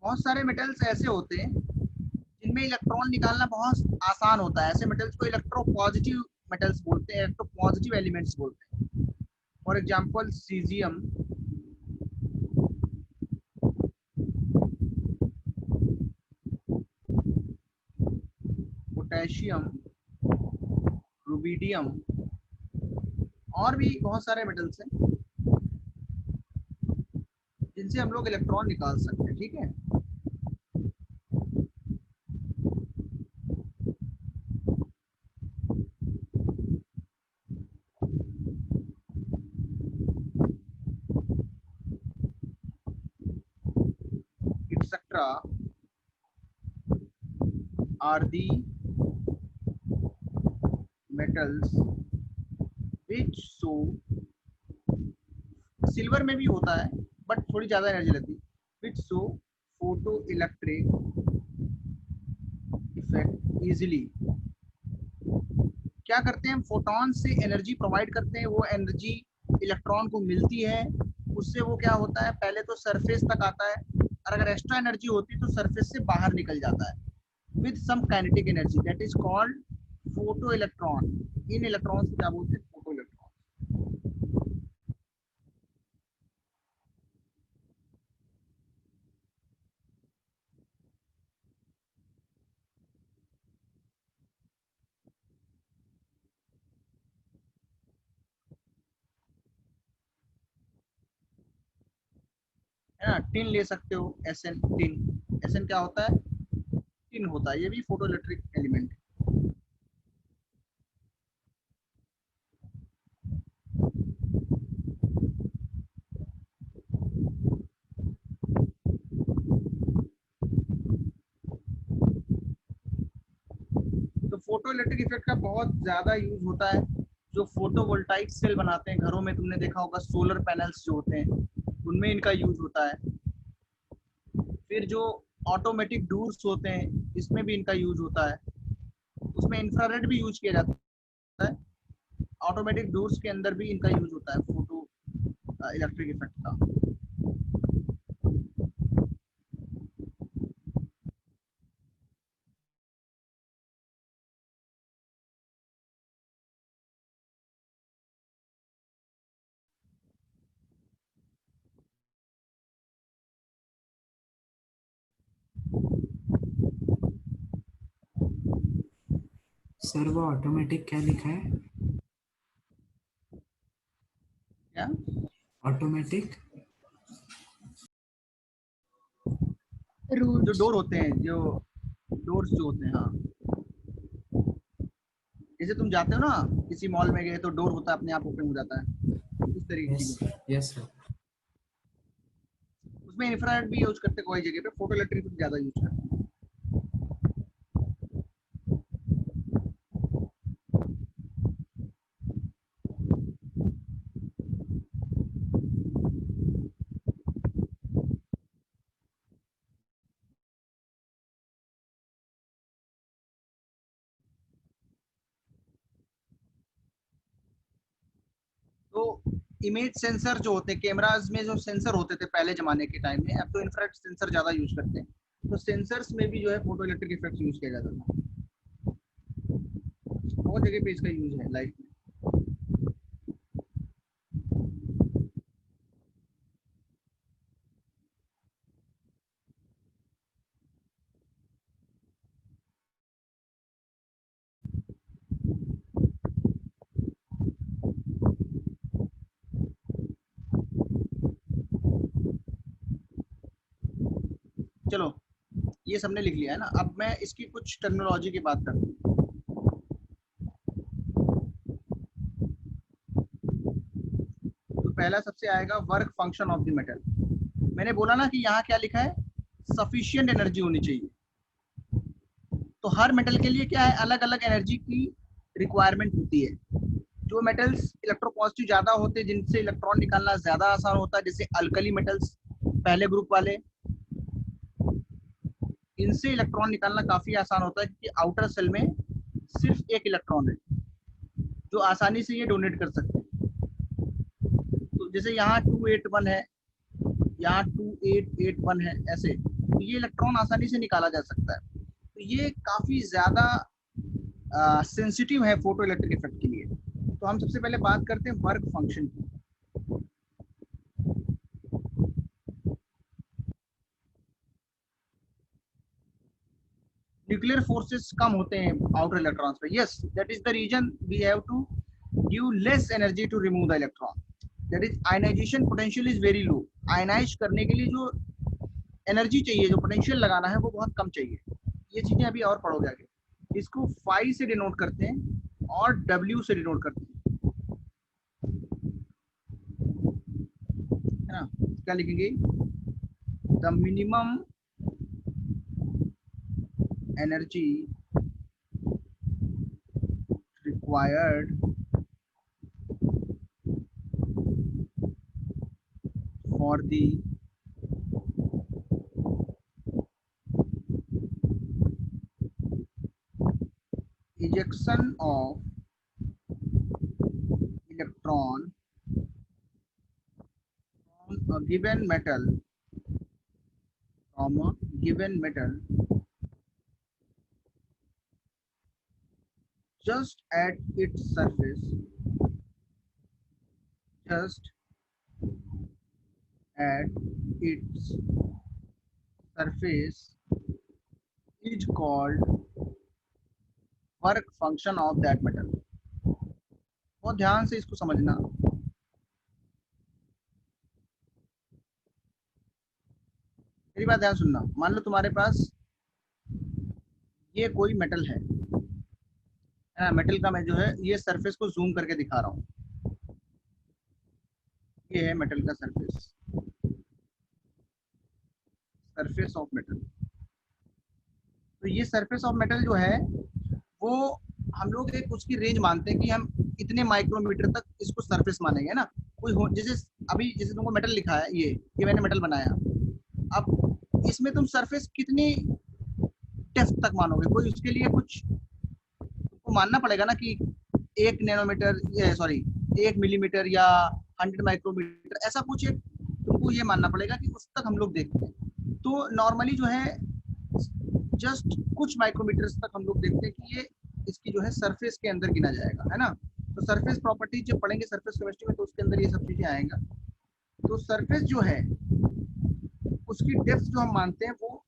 बहुत सारे मेटल्स ऐसे होते हैं जिनमें इलेक्ट्रॉन निकालना बहुत आसान होता है। ऐसे मेटल्स को इलेक्ट्रोपॉजिटिव मेटल्स बोलते हैं, इलेक्ट्रोपॉजिटिव एलिमेंट्स बोलते हैं। For example caesium, potassium, rubidium और भी बहुत सारे मेटल्स हैं जिनसे हम लोग इलेक्ट्रॉन निकाल सकते हैं। ठीक है, etcetera are the metals which show, silver में भी होता है बट थोड़ी ज्यादा एनर्जी लगती है, which show photoelectric effect easily। क्या करते हैं हम, फोटॉन से एनर्जी प्रोवाइड करते हैं, वो एनर्जी इलेक्ट्रॉन को मिलती है, उससे वो क्या होता है, पहले तो सरफेस तक आता है और अगर एक्स्ट्रा एनर्जी होती है तो सरफेस से बाहर निकल जाता है with some kinetic energy, that is called photo electron. इन इलेक्ट्रॉन को क्या बोलते हैं, फोटो इलेक्ट्रॉन। है ना, टिन ले सकते हो, एसएन टिन। एसएन क्या होता है, टिन होता है, ये भी फोटो इलेक्ट्रिक एलिमेंट है। तो फोटो इलेक्ट्रिक इफेक्ट का बहुत ज्यादा यूज होता है। जो फोटोवोल्टाइक सेल बनाते हैं घरों में, तुमने देखा होगा सोलर पैनल्स जो होते हैं उनमें इनका यूज होता है। फिर जो ऑटोमेटिक डोर्स होते हैं इसमें भी इनका यूज होता है, उसमें इंफ्रारेड भी यूज किया जाता है। ऑटोमेटिक डोर्स के अंदर भी इनका यूज होता है फोटो इलेक्ट्रिक इफेक्ट का। सर वो ऑटोमेटिक क्या लिखा है? क्या ऑटोमेटिक जो रूल्स। डोर होते हैं, जो डोर्स जो होते हैं, हाँ, जैसे तुम जाते हो ना किसी मॉल में गए तो डोर होता है, अपने आप ओपन हो जाता है, इस तरीके की यस चीजें। Yes sir. उसमें इंफ्रारेड भी यूज करते हैं, कोई जगह पे फोटो इलेक्ट्रिक ज्यादा यूज करते हैं। तो इमेज सेंसर जो होते हैं, कैमराज में जो सेंसर होते थे पहले जमाने के टाइम में, अब तो इंफ्रारेड सेंसर ज्यादा यूज करते हैं। तो सेंसर्स में भी जो है फोटो इलेक्ट्रिक इफेक्ट यूज किया जाता था, बहुत जगह पे इसका यूज है लाइफ में। चलो ये सबने लिख लिया है ना, अब मैं इसकी कुछ टेक्नोलॉजी की बात करता हूँ। तो पहला सबसे आएगा work function of the metal. मैंने बोला ना कि यहाँ क्या लिखा है, सफिशिएंट एनर्जी होनी चाहिए। तो हर मेटल के लिए क्या है, अलग अलग एनर्जी की रिक्वायरमेंट होती है। जो मेटल्स इलेक्ट्रोपॉजिटिव ज्यादा होते हैं, जिनसे इलेक्ट्रॉन निकालना ज्यादा आसान होता है, जैसे अल्कली मेटल्स पहले ग्रुप वाले, इनसे इलेक्ट्रॉन निकालना काफी आसान होता है क्योंकि आउटर सेल में सिर्फ एक इलेक्ट्रॉन है जो आसानी से ये डोनेट कर सकते हैं। तो जैसे यहाँ 281 है, यहाँ 2881 है, ऐसे तो ये इलेक्ट्रॉन आसानी से निकाला जा सकता है। तो ये काफी ज्यादा सेंसिटिव है फोटो इलेक्ट्रिक इफेक्ट के लिए। तो हम सबसे पहले बात करते हैं वर्क फंक्शन की। न्यूक्लियर फोर्सेस कम होते हैं आउटर इलेक्ट्रॉन्स पे। Yes, that is the reason we have to give less energy to remove the electron. That is ionization potential is very low. Ionize करने के लिए जो एनर्जी चाहिए, जो पोटेंशियल लगाना है, वो बहुत कम चाहिए। ये चीजें अभी और पढ़ोगे आगे। इसको फाई से डिनोट करते हैं और डब्ल्यू से डिनोट करते हैं, है ना। क्या लिखेंगे? The minimum energy required for the ejection of electron from a given metal, just at its surface, just at its surface is called work function of that metal। बहुत ध्यान से इसको समझना। मेरी बात ध्यान सुनना। मान लो तुम्हारे पास ये कोई मेटल है, मेटल का मैं जो है ये सरफेस को जूम करके दिखा रहा हूँ। ये है मेटल का सरफेस, सरफेस ऑफ मेटल। तो ये सरफेस ऑफ मेटल जो है वो हम लोग एक उसकी रेंज मानते हैं कि हम इतने माइक्रोमीटर तक इसको सरफेस मानेंगे ना। कोई हो, जैसे अभी जैसे तुमको मेटल लिखा है, ये मैंने मेटल बनाया। अब इसमें तुम सरफेस कितनी डेप्थ तक मानोगे? कोई उसके लिए कुछ तुमको मानना पड़ेगा ना कि 1 नैनोमीटर, सॉरी 1 मिलीमीटर या 100 माइक्रोमीटर, ऐसा कुछ एक तुमको ये मानना पड़ेगा कि उस तक हम लोग देखते हैं। तो नॉर्मली जो है जस्ट कुछ माइक्रोमीटर्स तक हम लोग देखते हैं कि ये इसकी जो है सरफेस के अंदर गिना जाएगा, है ना। तो सरफेस प्रॉपर्टीज जब पढ़ेंगे सरफेस केमिस्ट्री में तो उसके अंदर ये सब चीजें आएगा। तो सरफेस जो है उसकी डेप्थ जो हम मानते हैं वो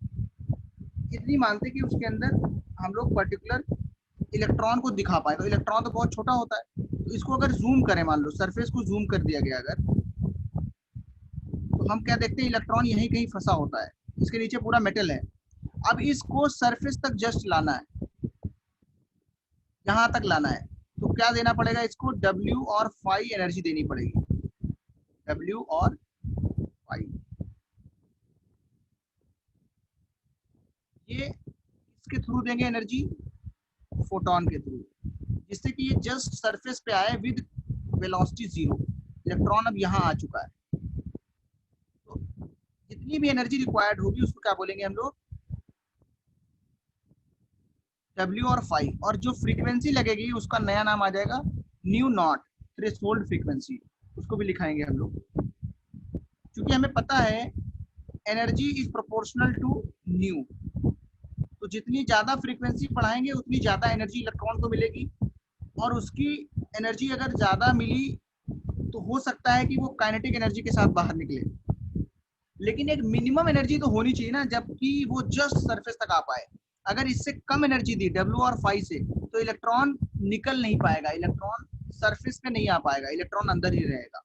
इतनी मानते हैं कि उसके अंदर हम लोग पर्टिकुलर इलेक्ट्रॉन को दिखा पाए। तो इलेक्ट्रॉन तो बहुत छोटा होता है, तो इसको अगर जूम करें, मान लो सरफेस को जूम कर दिया गया अगर, तो हम क्या देखते हैं? इलेक्ट्रॉन यहीं कहीं फंसा होता है, इसके नीचे पूरा मेटल है। अब इसको सरफेस तक जस्ट लाना है, यहाँ तक लाना है, तो क्या देना पड़ेगा? इसको W और फाई एनर्जी देनी पड़ेगी। W और फाई, ये इसके थ्रू देंगे एनर्जी, फोटोन के थ्रू, जिससे कि ये जस्ट सरफेस पे आए विद वेलोसिटी 0। इलेक्ट्रॉन अब यहाँ आ चुका है, तो जितनी भी एनर्जी रिक्वायर्ड होगी उसको क्या बोलेंगे हम लोग? W और फाई। और जो फ्रीक्वेंसी लगेगी उसका नया नाम आ जाएगा न्यू नॉट, थ्रेशोल्ड फ्रीक्वेंसी, उसको भी लिखाएंगे हम लोग। क्योंकि हमें पता है energy is proportional to nu, तो जितनी ज्यादा फ्रीक्वेंसी बढ़ाएंगे उतनी ज्यादा एनर्जी इलेक्ट्रॉन को मिलेगी। और उसकी एनर्जी अगर ज्यादा मिली तो हो सकता है कि वो काइनेटिक एनर्जी के साथ बाहर निकले, लेकिन एक मिनिमम एनर्जी तो होनी चाहिए ना, जबकि वो जस्ट सरफेस तक आ पाए। अगर इससे कम एनर्जी दी W और फाई से, तो इलेक्ट्रॉन निकल नहीं पाएगा, इलेक्ट्रॉन सरफेस पे नहीं आ पाएगा, इलेक्ट्रॉन अंदर ही रहेगा।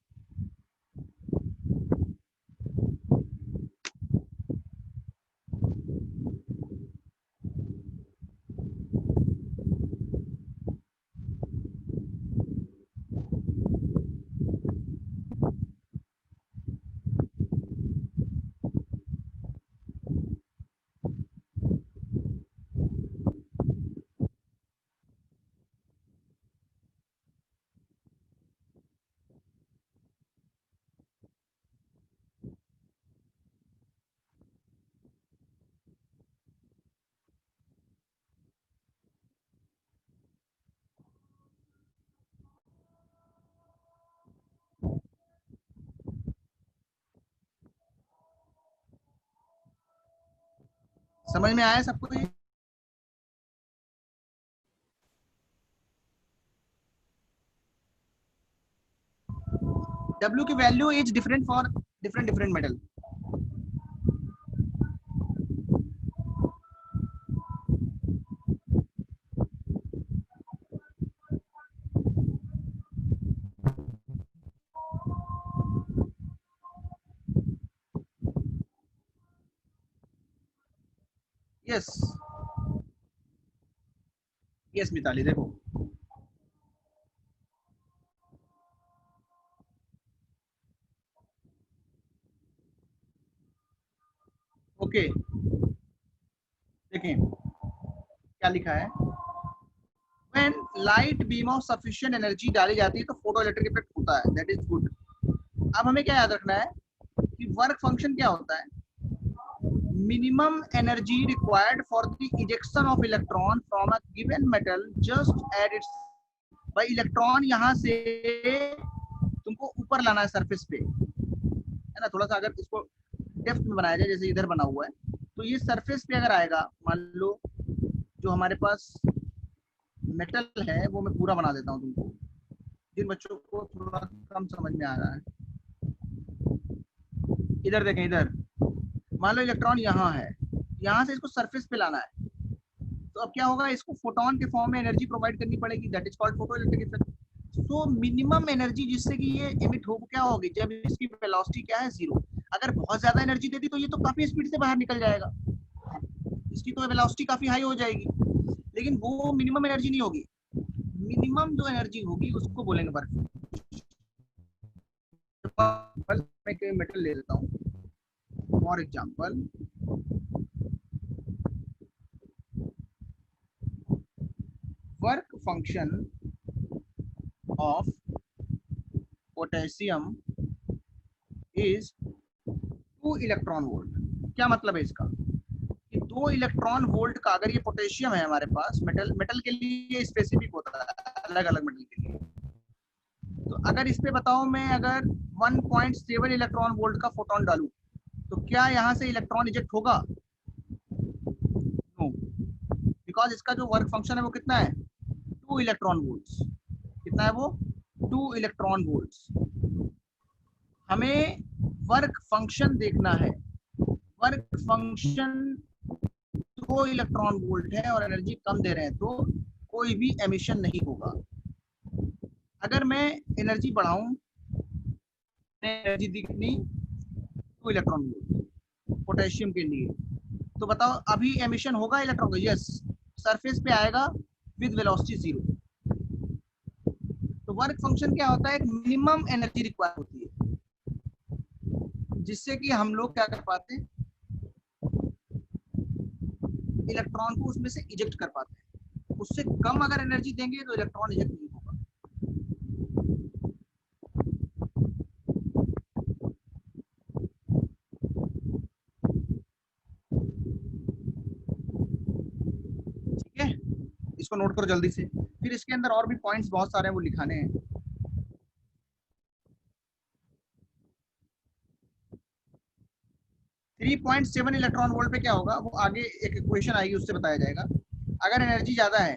समझ में आया सबको ये? W की value is different for different metal. Yes yes Mitali, देखो ओके, देखें क्या लिखा है. When light beam of sufficient energy डाली जाती है तो फोटो इलेक्ट्रिक इफेक्ट होता है, दैट इज गुड. अब हमें क्या याद रखना है कि वर्क फंक्शन क्या होता है. Minimum energy required for the ejection of electron from a given metal just at its. भाई इलेक्ट्रॉन यहाँ से तुमको ऊपर लाना है सरफेस पे, है ना. थोड़ा सा अगर इसको डेप्थ में बनाया जाए, जैसे इधर बना हुआ है, तो ये सरफेस पे अगर आएगा, मान लो जो हमारे पास मेटल है वो मैं पूरा बना देता हूँ तुमको, जिन बच्चों को थोड़ा कम समझ में आ रहा है. इधर देखें, इधर मान लो इलेक्ट्रॉन यहाँ है, यहाँ से इसको सरफेस पे लाना है, तो अब क्या होगा, इसको फोटोन के फॉर्म में एनर्जी प्रोवाइड करनी पड़ेगी, that is called photo electric effect. So minimum energy जिससे कि ये एमिट हो क्या होगी, जब इसकी वेलोसिटी क्या है, 0. अगर बहुत ज्यादा एनर्जी दे दी तो ये तो काफी स्पीड से बाहर निकल जाएगा, इसकी तो वेलोसिटी काफी हाई हो जाएगी, लेकिन वो मिनिमम एनर्जी नहीं होगी. मिनिमम जो एनर्जी होगी उसको बोलेंगे वर्क. मैं कोई मेटल ले लेता हूँ, for example work function of potassium is 2 electron volt. क्या मतलब है इसका कि 2 इलेक्ट्रॉन वोल्ट का, अगर ये पोटेशियम है हमारे पास, मेटल के लिए स्पेसिफिक होता है, अलग अलग मेटल के लिए. तो अगर इस पे बताओ मैं अगर 1.7 इलेक्ट्रॉन वोल्ट का फोटोन डालूं तो क्या यहाँ से इलेक्ट्रॉन इजेक्ट होगा? नो, बिकॉज इसका जो वर्क फंक्शन है वो कितना है, 2 इलेक्ट्रॉन वोल्ट्स. कितना है वो? 2 इलेक्ट्रॉन वोल्ट्स. हमें वर्क फंक्शन देखना है. वर्क फंक्शन 2 इलेक्ट्रॉन वोल्ट है और एनर्जी कम दे रहे हैं तो कोई भी एमिशन नहीं होगा. अगर मैं एनर्जी बढ़ाऊं, एनर्जी दी कितनी, 2 इलेक्ट्रॉन वोल्ट पोटेशियम के लिए, तो बताओ अभी एमिशन होगा इलेक्ट्रॉन का? यस, सरफेस पे आएगा विद वेलोसिटी 0. तो वर्क फंक्शन क्या होता है, एक मिनिमम एनर्जी रिक्वायर होती है जिससे कि हम लोग क्या कर पाते हैं, इलेक्ट्रॉन को उसमें से इजेक्ट कर पाते हैं. उससे कम अगर एनर्जी देंगे तो इलेक्ट्रॉन इजेक्ट नहीं होगा. ठीक है, इसको नोट करो जल्दी से. फिर इसके अंदर और भी पॉइंट्स बहुत सारे हैं, वो लिखाने हैं. थ्री 3.7 इलेक्ट्रॉन वोल्ट पे क्या होगा, वो आगे एक इक्वेशन आएगी उससे बताया जाएगा. अगर एनर्जी ज्यादा है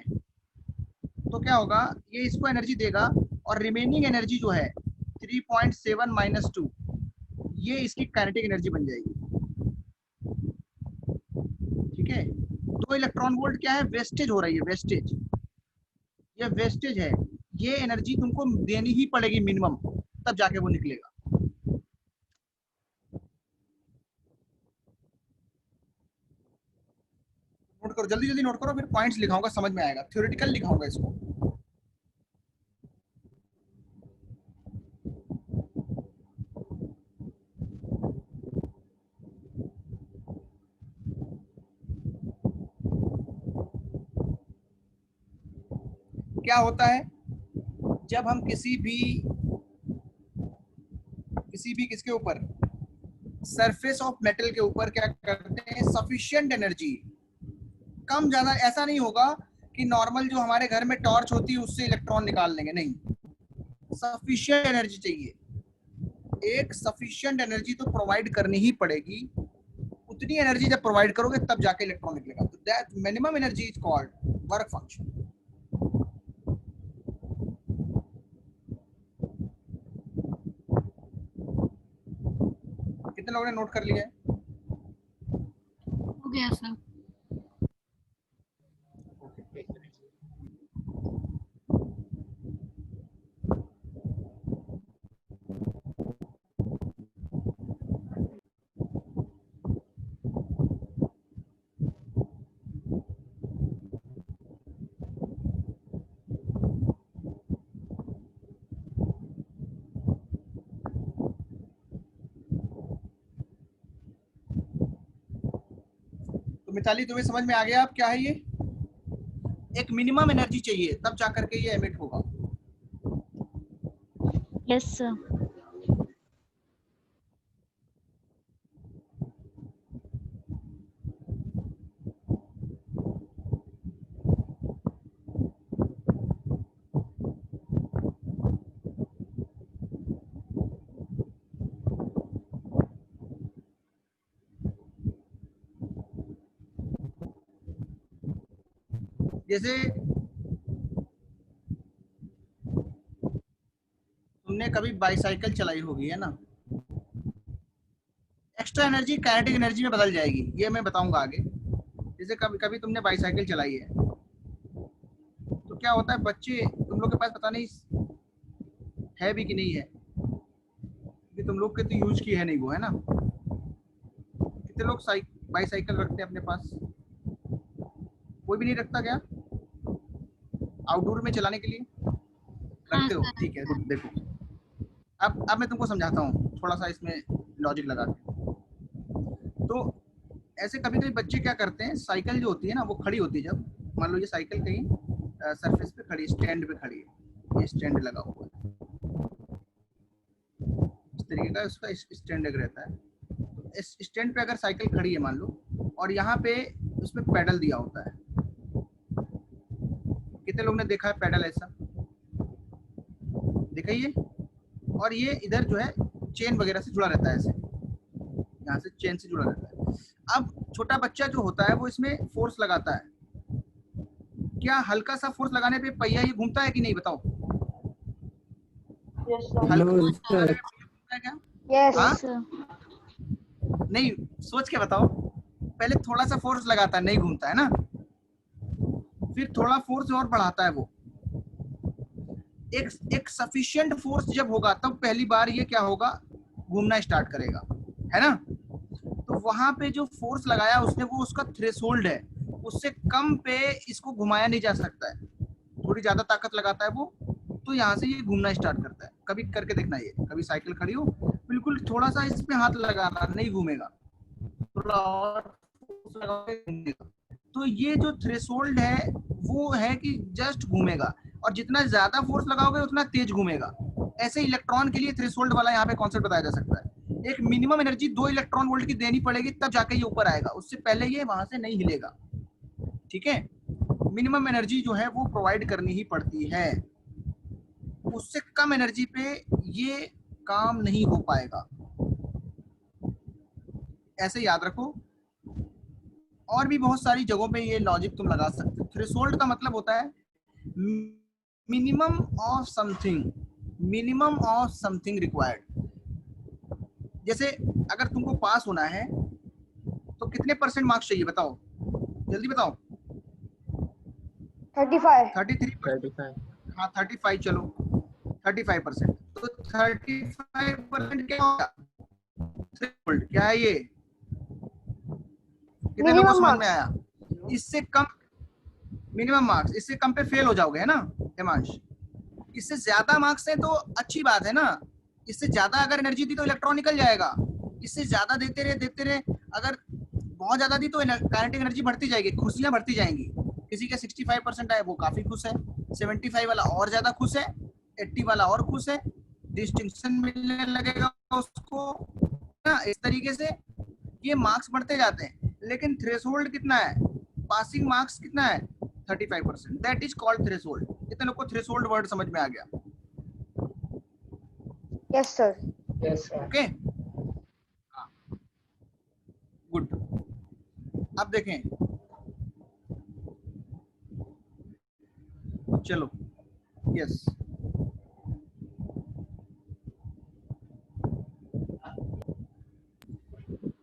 तो क्या होगा, ये इसको एनर्जी देगा और रिमेनिंग एनर्जी जो है 3.7 माइनस 2, ये इसकी काइनेटिक एनर्जी बन जाएगी. ठीक है, 2 इलेक्ट्रॉन वोल्ट क्या है, वेस्टेज हो रही है, वेस्टेज. ये वेस्टेज है, ये एनर्जी तुमको देनी ही पड़ेगी मिनिमम, तब जाके वो निकलेगा. नोट करो, जल्दी जल्दी नोट करो, फिर पॉइंट्स लिखाऊंगा, समझ में आएगा. थ्योरेटिकल लिखाऊंगा इसको. क्या होता है जब हम किसी भी किसके ऊपर, सरफेस ऑफ मेटल के ऊपर क्या करते हैं, सफिशिएंट एनर्जी, कम ज्यादा ऐसा नहीं होगा कि नॉर्मल जो हमारे घर में टॉर्च होती है उससे इलेक्ट्रॉन निकाल लेंगे, नहीं. सफिशिएंट एनर्जी चाहिए, एक सफिशिएंट एनर्जी तो प्रोवाइड करनी ही पड़ेगी. उतनी एनर्जी जब प्रोवाइड करोगे तब जाके इलेक्ट्रॉन निकलेगा। तो that minimum energy is called work function. कितने लोगों ने नोट कर लिया है? हो गया सर। तो मिताली तुम्हें समझ में आ गया अब क्या है ये? एक मिनिमम एनर्जी चाहिए तब जाकर के ये एमिट होगा। Yes sir. जैसे तुमने कभी बाईसाइकिल चलाई होगी, है ना? एक्स्ट्रा एनर्जी काइनेटिक एनर्जी में बदल जाएगी, ये मैं बताऊंगा आगे। जैसे कभी कभी तुमने बाईसाइकिल चलाई है तो क्या होता है, बच्चे तुम लोग के पास पता नहीं है भी कि नहीं है, कि तुम लोग के तो यूज की है नहीं वो, है ना? कितने लोग बाईसाइकिल रखते हैं अपने पास? कोई भी नहीं रखता क्या आउटडोर में चलाने के लिए? रखते हो, ठीक है। गुड। देखो अब मैं तुमको समझाता हूँ थोड़ा सा इसमें लॉजिक लगा के। तो ऐसे कभी कभी बच्चे क्या करते हैं, साइकिल जो होती है ना वो खड़ी होती है, जब मान लो ये साइकिल कहीं सरफेस पे खड़ी, स्टैंड पे खड़ी है, ये स्टैंड लगा हुआ है, इस तरीके का उसका स्टैंड रहता है। तो इस स्टैंड पे अगर साइकिल खड़ी है मान लो, और यहाँ पे उसमें पैडल दिया होता है। कितने लोग ने देखा है पैडल ऐसा? देखा ये? और ये इधर जो है चेन वगैरह से जुड़ा रहता है, ऐसे यहाँ से चेन से जुड़ा रहता है। अब छोटा बच्चा जो होता है वो इसमें फोर्स लगाता है। क्या हल्का सा फोर्स लगाने पे पहिया ये घूमता है कि नहीं, बताओ? हल्का फोर्स लगाने पे पहिया घूमता है क्या? यस हाँ? सर। नहीं, सोच के बताओ। पहले थोड़ा सा फोर्स लगाता है, नहीं घूमता है ना, फिर थोड़ा फोर्स और बढ़ाता है वो। एक सफिशिएंट फोर्स जब होगा तब पहली बार ये क्या होगा, घूमना स्टार्ट करेगा, है ना? तो वहां पे जो फोर्स लगाया उसने वो उसका थ्रेशोल्ड है, उससे कम पे इसको घुमाया नहीं जा सकता है। थोड़ी ज्यादा ताकत लगाता है वो, तो यहाँ से ये घूमना स्टार्ट करता है। कभी करके देखना, ये कभी साइकिल खड़ी हो, बिल्कुल थोड़ा सा इस पे हाथ लगाना, नहीं घूमेगा, थोड़ा और फोर्स लगाओगे घूमेगा। तो ये जो थ्रेशोल्ड है वो है कि जस्ट घूमेगा, और जितना ज्यादा फोर्स लगाओगे उतना तेज घूमेगा। ऐसे इलेक्ट्रॉन के लिए थ्रेशोल्ड वाला यहाँ पे कॉन्सेप्ट बताया जा सकता है। एक मिनिमम एनर्जी 2 इलेक्ट्रॉन वोल्ट की देनी पड़ेगी तब जाके ये ऊपर आएगा, उससे पहले ये वहां से नहीं हिलेगा। ठीक है? मिनिमम एनर्जी जो है वो प्रोवाइड करनी ही पड़ती है, उससे कम एनर्जी पे ये काम नहीं हो पाएगा। ऐसे याद रखो। और भी बहुत सारी जगहों पे ये लॉजिक तुम लगा सकते हो। थ्रेशोल्ड का मतलब होता है minimum of something, minimum of something required. जैसे अगर तुमको पास होना है तो कितने परसेंट मार्क्स चाहिए, बताओ जल्दी बताओ? 35 33%। हाँ 35, चलो 35%। तो 35% क्या होगा? थ्रेशोल्ड क्या है ये? कितने लोगों को समझ में आया? इससे कम मिनिमम मार्क्स, इससे कम पे फेल हो जाओगे, है ना हिमांश? इससे ज्यादा मार्क्स है तो अच्छी बात है ना, इससे ज्यादा अगर एनर्जी दी तो इलेक्ट्रॉन निकल जाएगा। इससे ज्यादा देते रहे, अगर बहुत ज्यादा दी तो काइनेटिक एनर्जी बढ़ती जाएगी, खुशियां बढ़ती जाएंगी। किसी के 65% आए वो काफी खुश है, 75 वाला और ज्यादा खुश है, 80 वाला और खुश है, डिस्टिंक्शन मिलने लगेगा उसको ना। इस तरीके से ये मार्क्स बढ़ते जाते हैं। लेकिन थ्रेशोल्ड कितना है, पासिंग मार्क्स कितना है? 35%। That is called threshold. कितने लोग को थ्रेशोल्ड वर्ड समझ में आ गया? Yes sir. Yes, sir. Okay, good. अब देखें, चलो यस,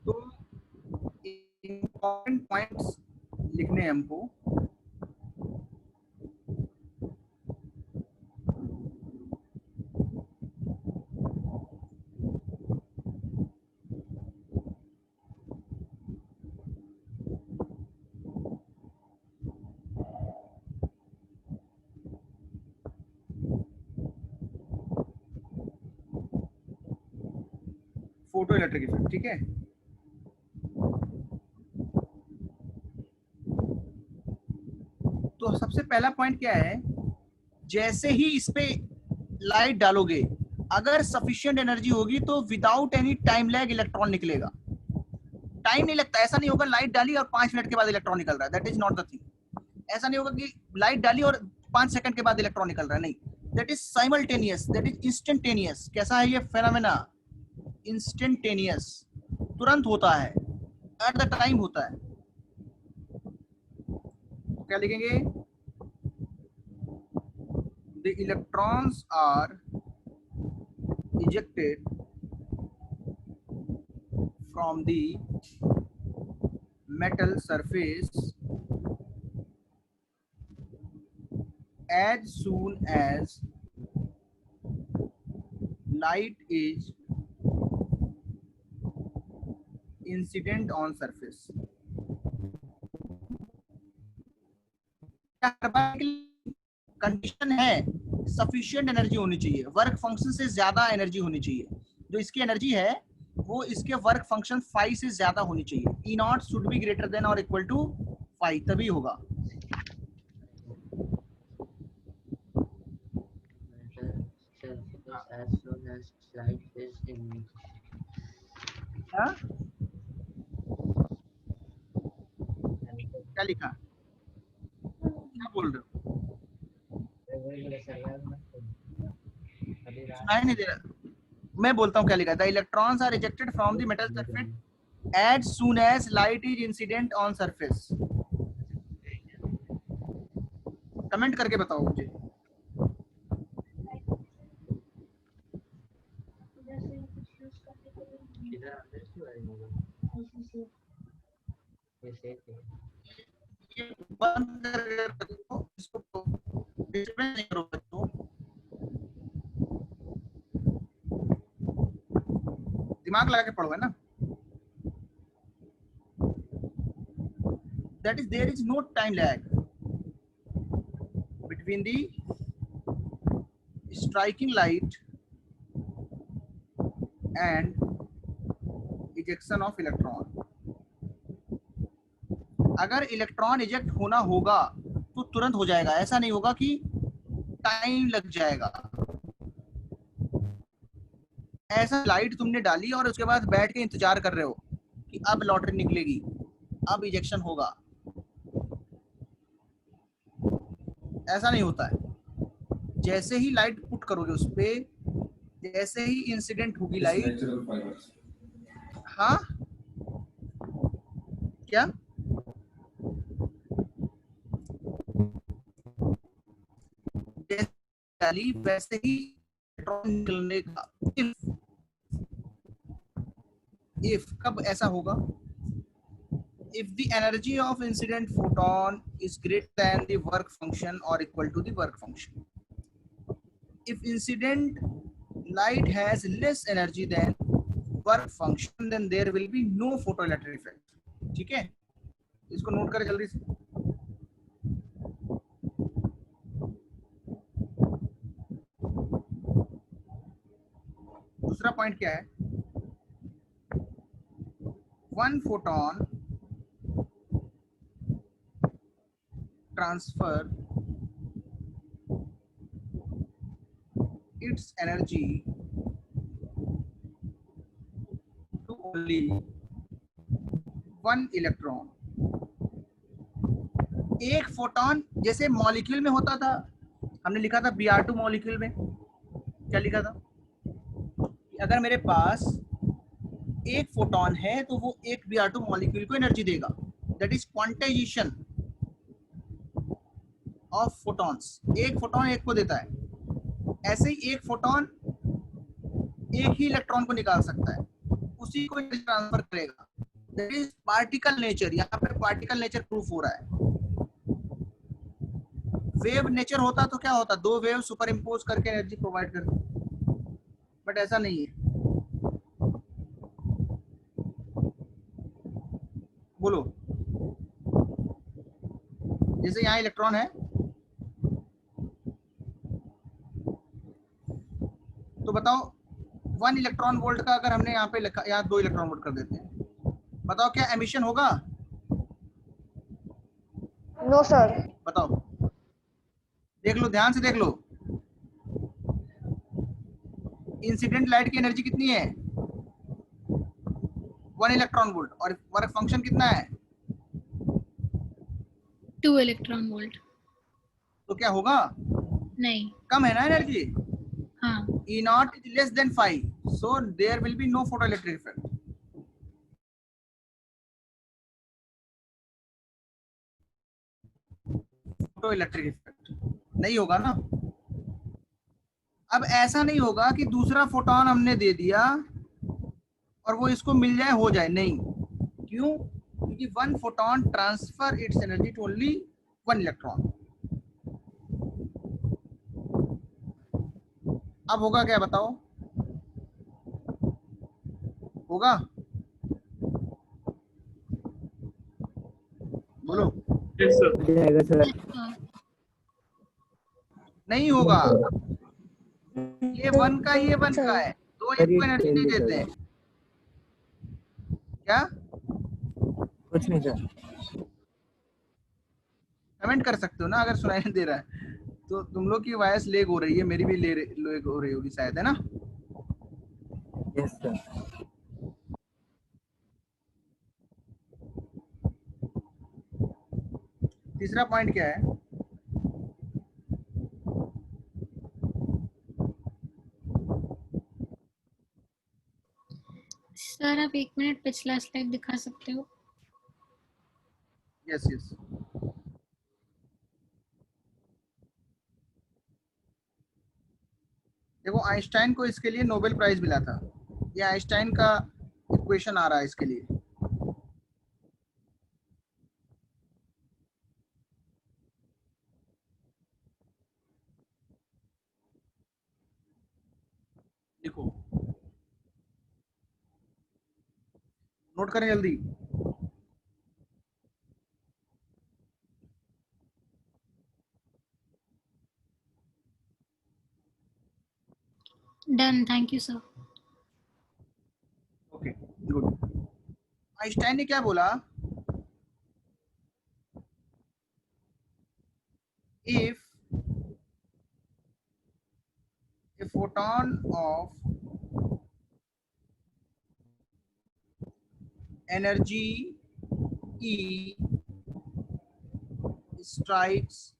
तो इम्पोर्टेंट पॉइंट्स लिखने हैं हमको। फोटो इलेक्ट्रिक इफेक्ट, ठीक है। तो सबसे पहला पॉइंट क्या है, जैसे ही इस पे लाइट डालोगे, अगर सफिशिएंट एनर्जी होगी तो without any time lag electron निकलेगा। टाइम नहीं लगता, ऐसा नहीं होगा लाइट डाली और 5 मिनट के बाद इलेक्ट्रॉन निकल रहा है, that is not the thing. ऐसा नहीं होगा कि लाइट डाली और 5 सेकंड के बाद इलेक्ट्रॉन निकल रहा है, नहीं, that is simultaneous, that is instantaneous. कैसा है ये फेनोमेना? इंस्टेंटेनियस, तुरंत होता है, एट द टाइम होता है। तो क्या लिखेंगे? The electrons are ejected from the metal surface as soon as light is incident on surface. Condition है, सफिशिएंट एनर्जी होनी चाहिए, वर्क फंक्शन से ज्यादा एनर्जी होनी चाहिए। जो इसकी एनर्जी है वो इसके वर्क फंक्शन 5 से ज्यादा होनी चाहिए। E not should be greater than और इक्वल टू 5, तभी होगा। As soon as light is in. हाँ? क्या लिखा, क्या बोल रहे हो? सुनाई नहीं दे रहा, मैं बोलता हूँ क्या लिखा था। Electrons are rejected from the metal surface as soon as light is incident on surface. Comment करके बताओ मुझे। इधर अंदर क्यों आ रही होगा? ये सेफ है। ये बंद करके रखो, इसको डिस्टर्ब नहीं करो बच्चों। दिमाग लगा के पढ़ो, है ना। That is, there is no time lag between the striking light and ejection of electron. अगर इलेक्ट्रॉन इजेक्ट होना होगा तो तुरंत हो जाएगा, ऐसा नहीं होगा कि टाइम लग जाएगा। ऐसा लाइट तुमने डाली और उसके बाद बैठ के इंतजार कर रहे हो कि अब लॉटरी निकलेगी, अब इजेक्शन होगा, ऐसा नहीं होता है। जैसे ही लाइट पुट करोगे उस पे, जैसे ही इंसिडेंट होगी लाइट। हाँ क्या? जैसे डाली वैसे ही इलेक्ट्रॉन निकलने का। if कब ऐसा होगा? if the energy of incident photon is greater than the work function or equal to the work function. If incident light has less energy than work function, then there will be no photoelectric effect. ठीक है, इसको note करें जल्दी से। दूसरा point क्या है? one photon transfer its energy to only one electron. एक फोटॉन जैसे मॉलिक्यूल में होता था, हमने लिखा था Br2 मॉलिक्यूल में क्या लिखा था? अगर मेरे पास एक फोटॉन है तो वो एक Br2 मॉलिक्यूल को एनर्जी देगा। That is quantization of photons. एक फोटोन एक को देता है, ऐसे ही एक फोटोन एक ही इलेक्ट्रॉन को निकाल सकता है, उसी को ट्रांसफर करेगा। That is particle nature. यहाँ पे पार्टिकल नेचर प्रूफ हो रहा है। वेव नेचर होता तो क्या होता, दो वेव सुपर इम्पोज करके एनर्जी प्रोवाइड करते, बट ऐसा नहीं है। बोलो, जैसे यहाँ इलेक्ट्रॉन है तो बताओ 1 इलेक्ट्रॉन वोल्ट का अगर हमने यहाँ पे लिखा, यहाँ 2 इलेक्ट्रॉन वोल्ट कर देते हैं, बताओ क्या एमिशन होगा? No sir. बताओ, देख लो, ध्यान से देख लो। इंसिडेंट लाइट की एनर्जी कितनी है? 1 इलेक्ट्रॉन वोल्ट, और वर्क फंक्शन कितना है? 2 इलेक्ट्रॉन वोल्ट। तो क्या होगा? नहीं। कम है ना एनर्जी। हाँ। E naught is less than 5, so there will be no photoelectric effect. Photoelectric effect नहीं होगा ना। अब ऐसा नहीं होगा कि दूसरा फोटोन हमने दे दिया और वो इसको मिल जाए हो जाए, नहीं। क्यों? क्योंकि 1 photon transfer its energy to only 1 electron. अब होगा क्या बताओ? होगा? बोलो। Yes, sir. Yes, sir. नहीं होगा। ये 1 का, ये 1 का है, दो एक को एनर्जी नहीं देते हैं। क्या? कुछ नहीं सर। कमेंट कर सकते हो ना अगर सुनाई नहीं दे रहा है तो। तुम लोग की वॉइस लेग हो रही है, मेरी भी लेग हो रही होगी शायद, है ना? Yes sir. तीसरा पॉइंट क्या है? सर आप 1 मिनट पिछला स्लाइड दिखा सकते हो? Yes yes. देखो, आइंस्टाइन को इसके लिए नोबेल प्राइज मिला था। ये आइंस्टाइन का इक्वेशन आ रहा है इसके लिए। देखो, नोट करें जल्दी। Done, thank you sir. Okay good. Einstein ने क्या बोला? If a photon of energy E strikes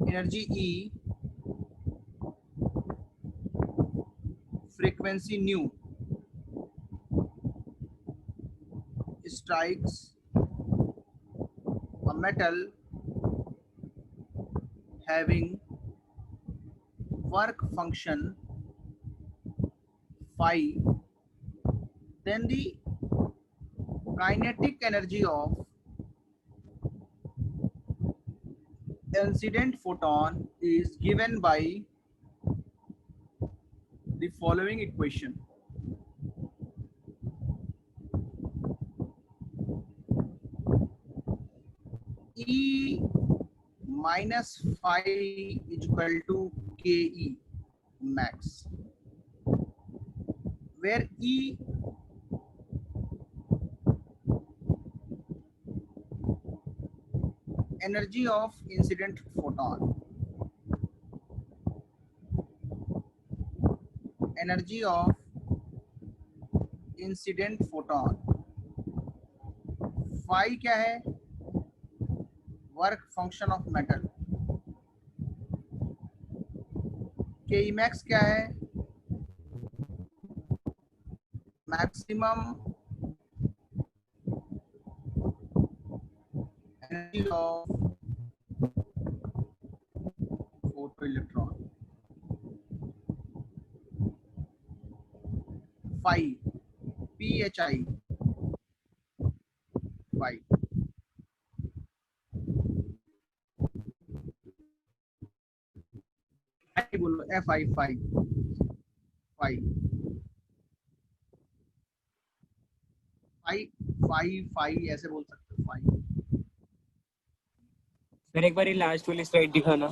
energy E frequency nu strikes a metal having work function phi, then the kinetic energy of incident photon is given by the following equation. E minus phi is equal to Ke max, where E energy of incident photon, energy of incident photon, phi क्या है? Work function of metal. के max क्या है? maximum energy of photoelectron phi phi phi बोलो fi phi phi phi phi phi ऐसे बोल सकते हो phi। सर एक बार लास्ट वाली स्लाइड दिखाना।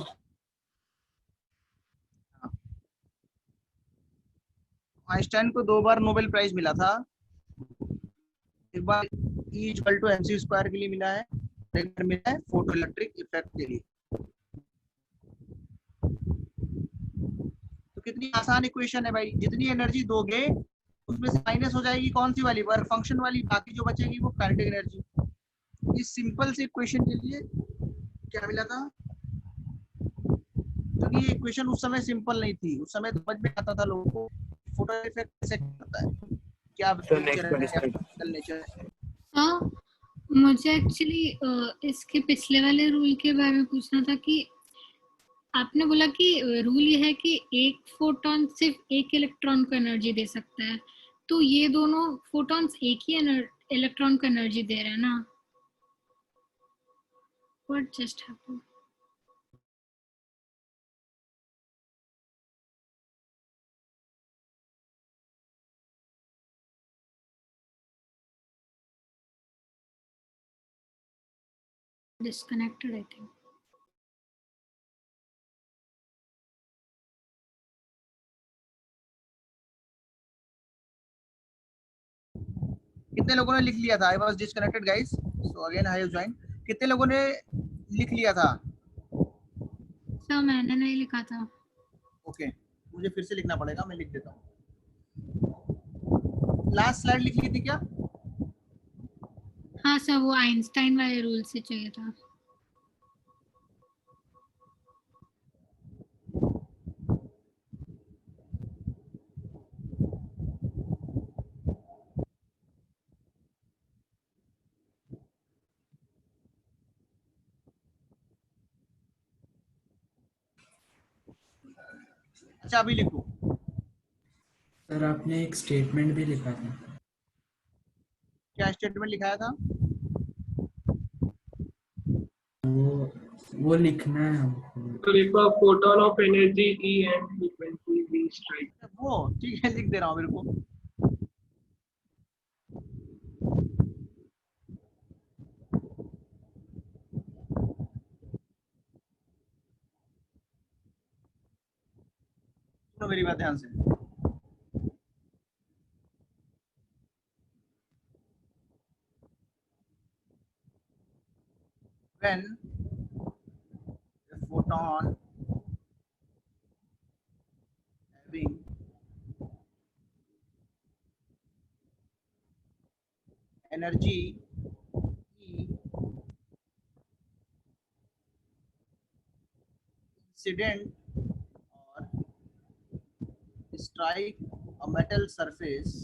आइंस्टाइन को 2 बार नोबेल प्राइज मिला था। एक बार E equal to mc square के लिए मिला है, एक बार मिला है फोटो इलेक्ट्रिक इफेक्ट के लिए। तो कितनी आसान इक्वेशन है भाई, जितनी एनर्जी दोगे उसमें से माइनस हो जाएगी कौन सी वाली, वर्क फंक्शन वाली, बाकी जो बचेगी वो काइनेटिक एनर्जी। इस सिंपल से इक्वेशन के लिए क्या मिला था, क्योंकि ये इक्वेशन उस समय सिंपल नहीं थी, उस समय समझ में आता था लोगों को फोटो इफेक्ट कैसे करता है, क्या नेचर है। हाँ, मुझे एक्चुअली इसके पिछले वाले रूल के बारे में पूछना था कि आपने बोला कि रूल ये है कि एक फोटॉन सिर्फ एक इलेक्ट्रॉन को एनर्जी दे सकता है, तो ये दोनों फोटॉन्स एक ही इलेक्ट्रॉन को एनर्जी दे रहे हैं ना? What just happened? Disconnected, I think. कितने लोगों ने लिख लिया था? I was disconnected guys, so again I have join. कितने लोगों ने लिख लिया था? सर मैंने नहीं लिखा था। ओके, मुझे फिर से लिखना पड़ेगा, मैं लिख देता हूँ। लास्ट स्लाइड लिख ली थी क्या? हाँ सर, वो आइंस्टाइन वाले रूल से चाहिए था। अच्छा अभी लिखो। सर आपने एक स्टेटमेंट भी लिखा था। क्या स्टेटमेंट लिखाया था? वो लिखना है हमको। तो लिखो photon of energy E and frequency V strike. वो ठीक है, लिख दे रहा हूँ मेरे को। सुनो मेरी बात ध्यान से। When a photon having energy E incident or strike a metal surface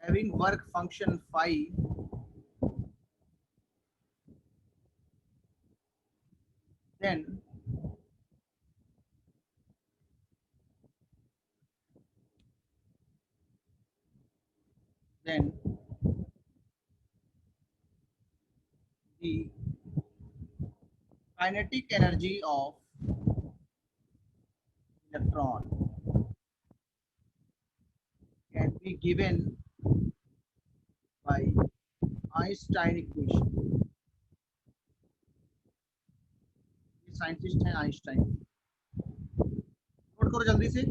having work function phi, then the kinetic energy of electron can be given by Einstein equation। Scientist है आइंस्टाइन, नोट करो जल्दी से।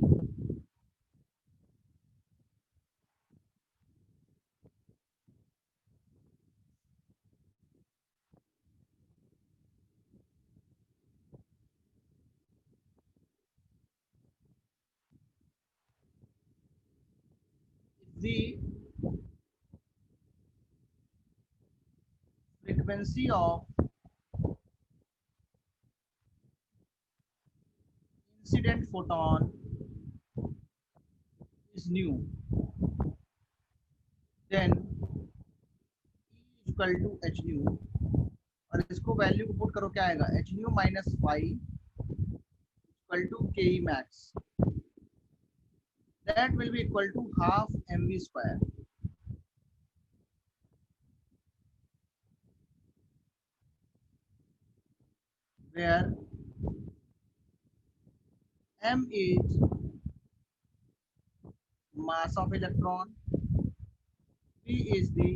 The frequency of incident photon is new, then E equal to h nu, और इसको value को put करो, क्या आएगा, h nu minus five equal to K max, that will be equal to half mv square. Where m is mass of electron, v is the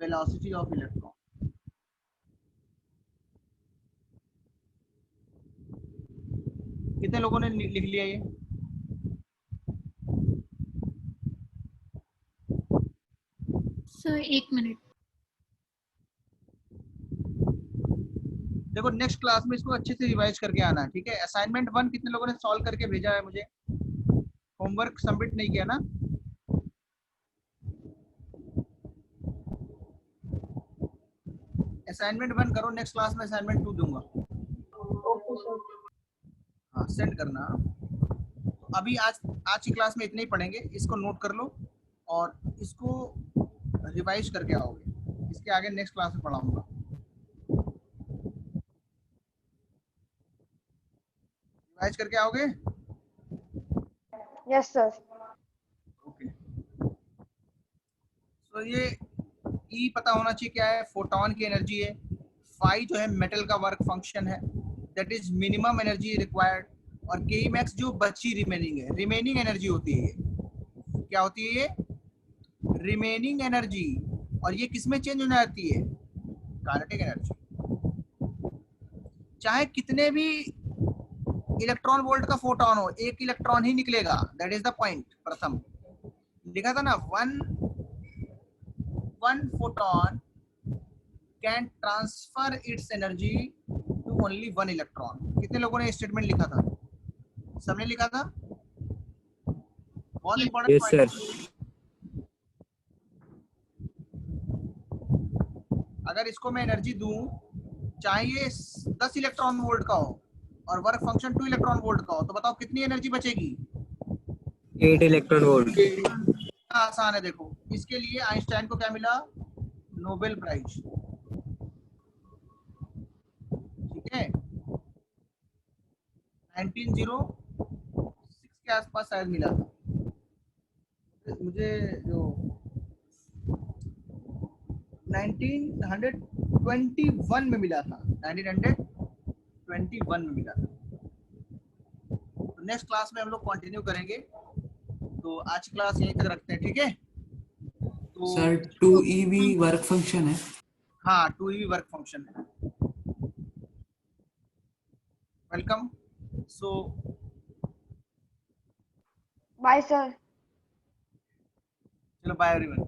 velocity of electron. कितने लोगों ने लिख लिया ये? Sir 1 minute. देखो नेक्स्ट क्लास में इसको अच्छे से रिवाइज करके आना है, ठीक है। असाइनमेंट 1 कितने लोगों ने सॉल्व करके भेजा है मुझे? होमवर्क सबमिट नहीं किया ना? असाइनमेंट 1 करो, नेक्स्ट क्लास में असाइनमेंट 2 दूंगा। Okay, sir. हाँ सेंड करना। अभी आज की क्लास में इतने ही पढ़ेंगे, इसको नोट कर लो और इसको रिवाइज करके आओगे, इसके आगे नेक्स्ट क्लास में पढ़ाऊंगा। रिवाइज करके आओगे? Yes sir. ओके। तो ये ई पता होना चाहिए क्या है, फोटोन की एनर्जी है, फाई जो है मेटल का वर्क फंक्शन है, that is minimum energy required, और के मैक्स जो बची रिमेनिंग है, रिमेनिंग एनर्जी होती है ये, क्या होती है ये, रिमेनिंग एनर्जी, और ये किस में चेंज हो जाती है, काइनेटिक एनर्जी। चाहे कितने भी इलेक्ट्रॉन वोल्ट का फोटोन हो, एक इलेक्ट्रॉन ही निकलेगा, दैट इज द पॉइंट। प्रथम लिखा था ना, one photon can transfer its energy to only one electron. कितने लोगों ने स्टेटमेंट लिखा था? सबने लिखा था? बहुत इंपॉर्टेंट Yes, पॉइंट। sir. अगर इसको मैं एनर्जी दूं, चाहे ये 10 इलेक्ट्रॉन वोल्ट का हो और वर्क फंक्शन 2 इलेक्ट्रॉन वोल्ट का हो, तो बताओ कितनी एनर्जी बचेगी? 8 electron volt. आसान है, देखो इसके लिए आइंस्टाइन को क्या मिला, नोबेल प्राइज, ठीक है, 1906 के आसपास शायद मिला था मुझे, जो 1921 में मिला था, 1921 में मिला था। तो नेक्स्ट क्लास में हम लोग कंटिन्यू करेंगे, तो आज की क्लास यहीं तक रखते हैं, ठीक है। तो सर 2EV वर्क फंक्शन है। हाँ 2EV वर्क फंक्शन है। वेलकम। सो बाय सर। चलो बाय एवरीवन।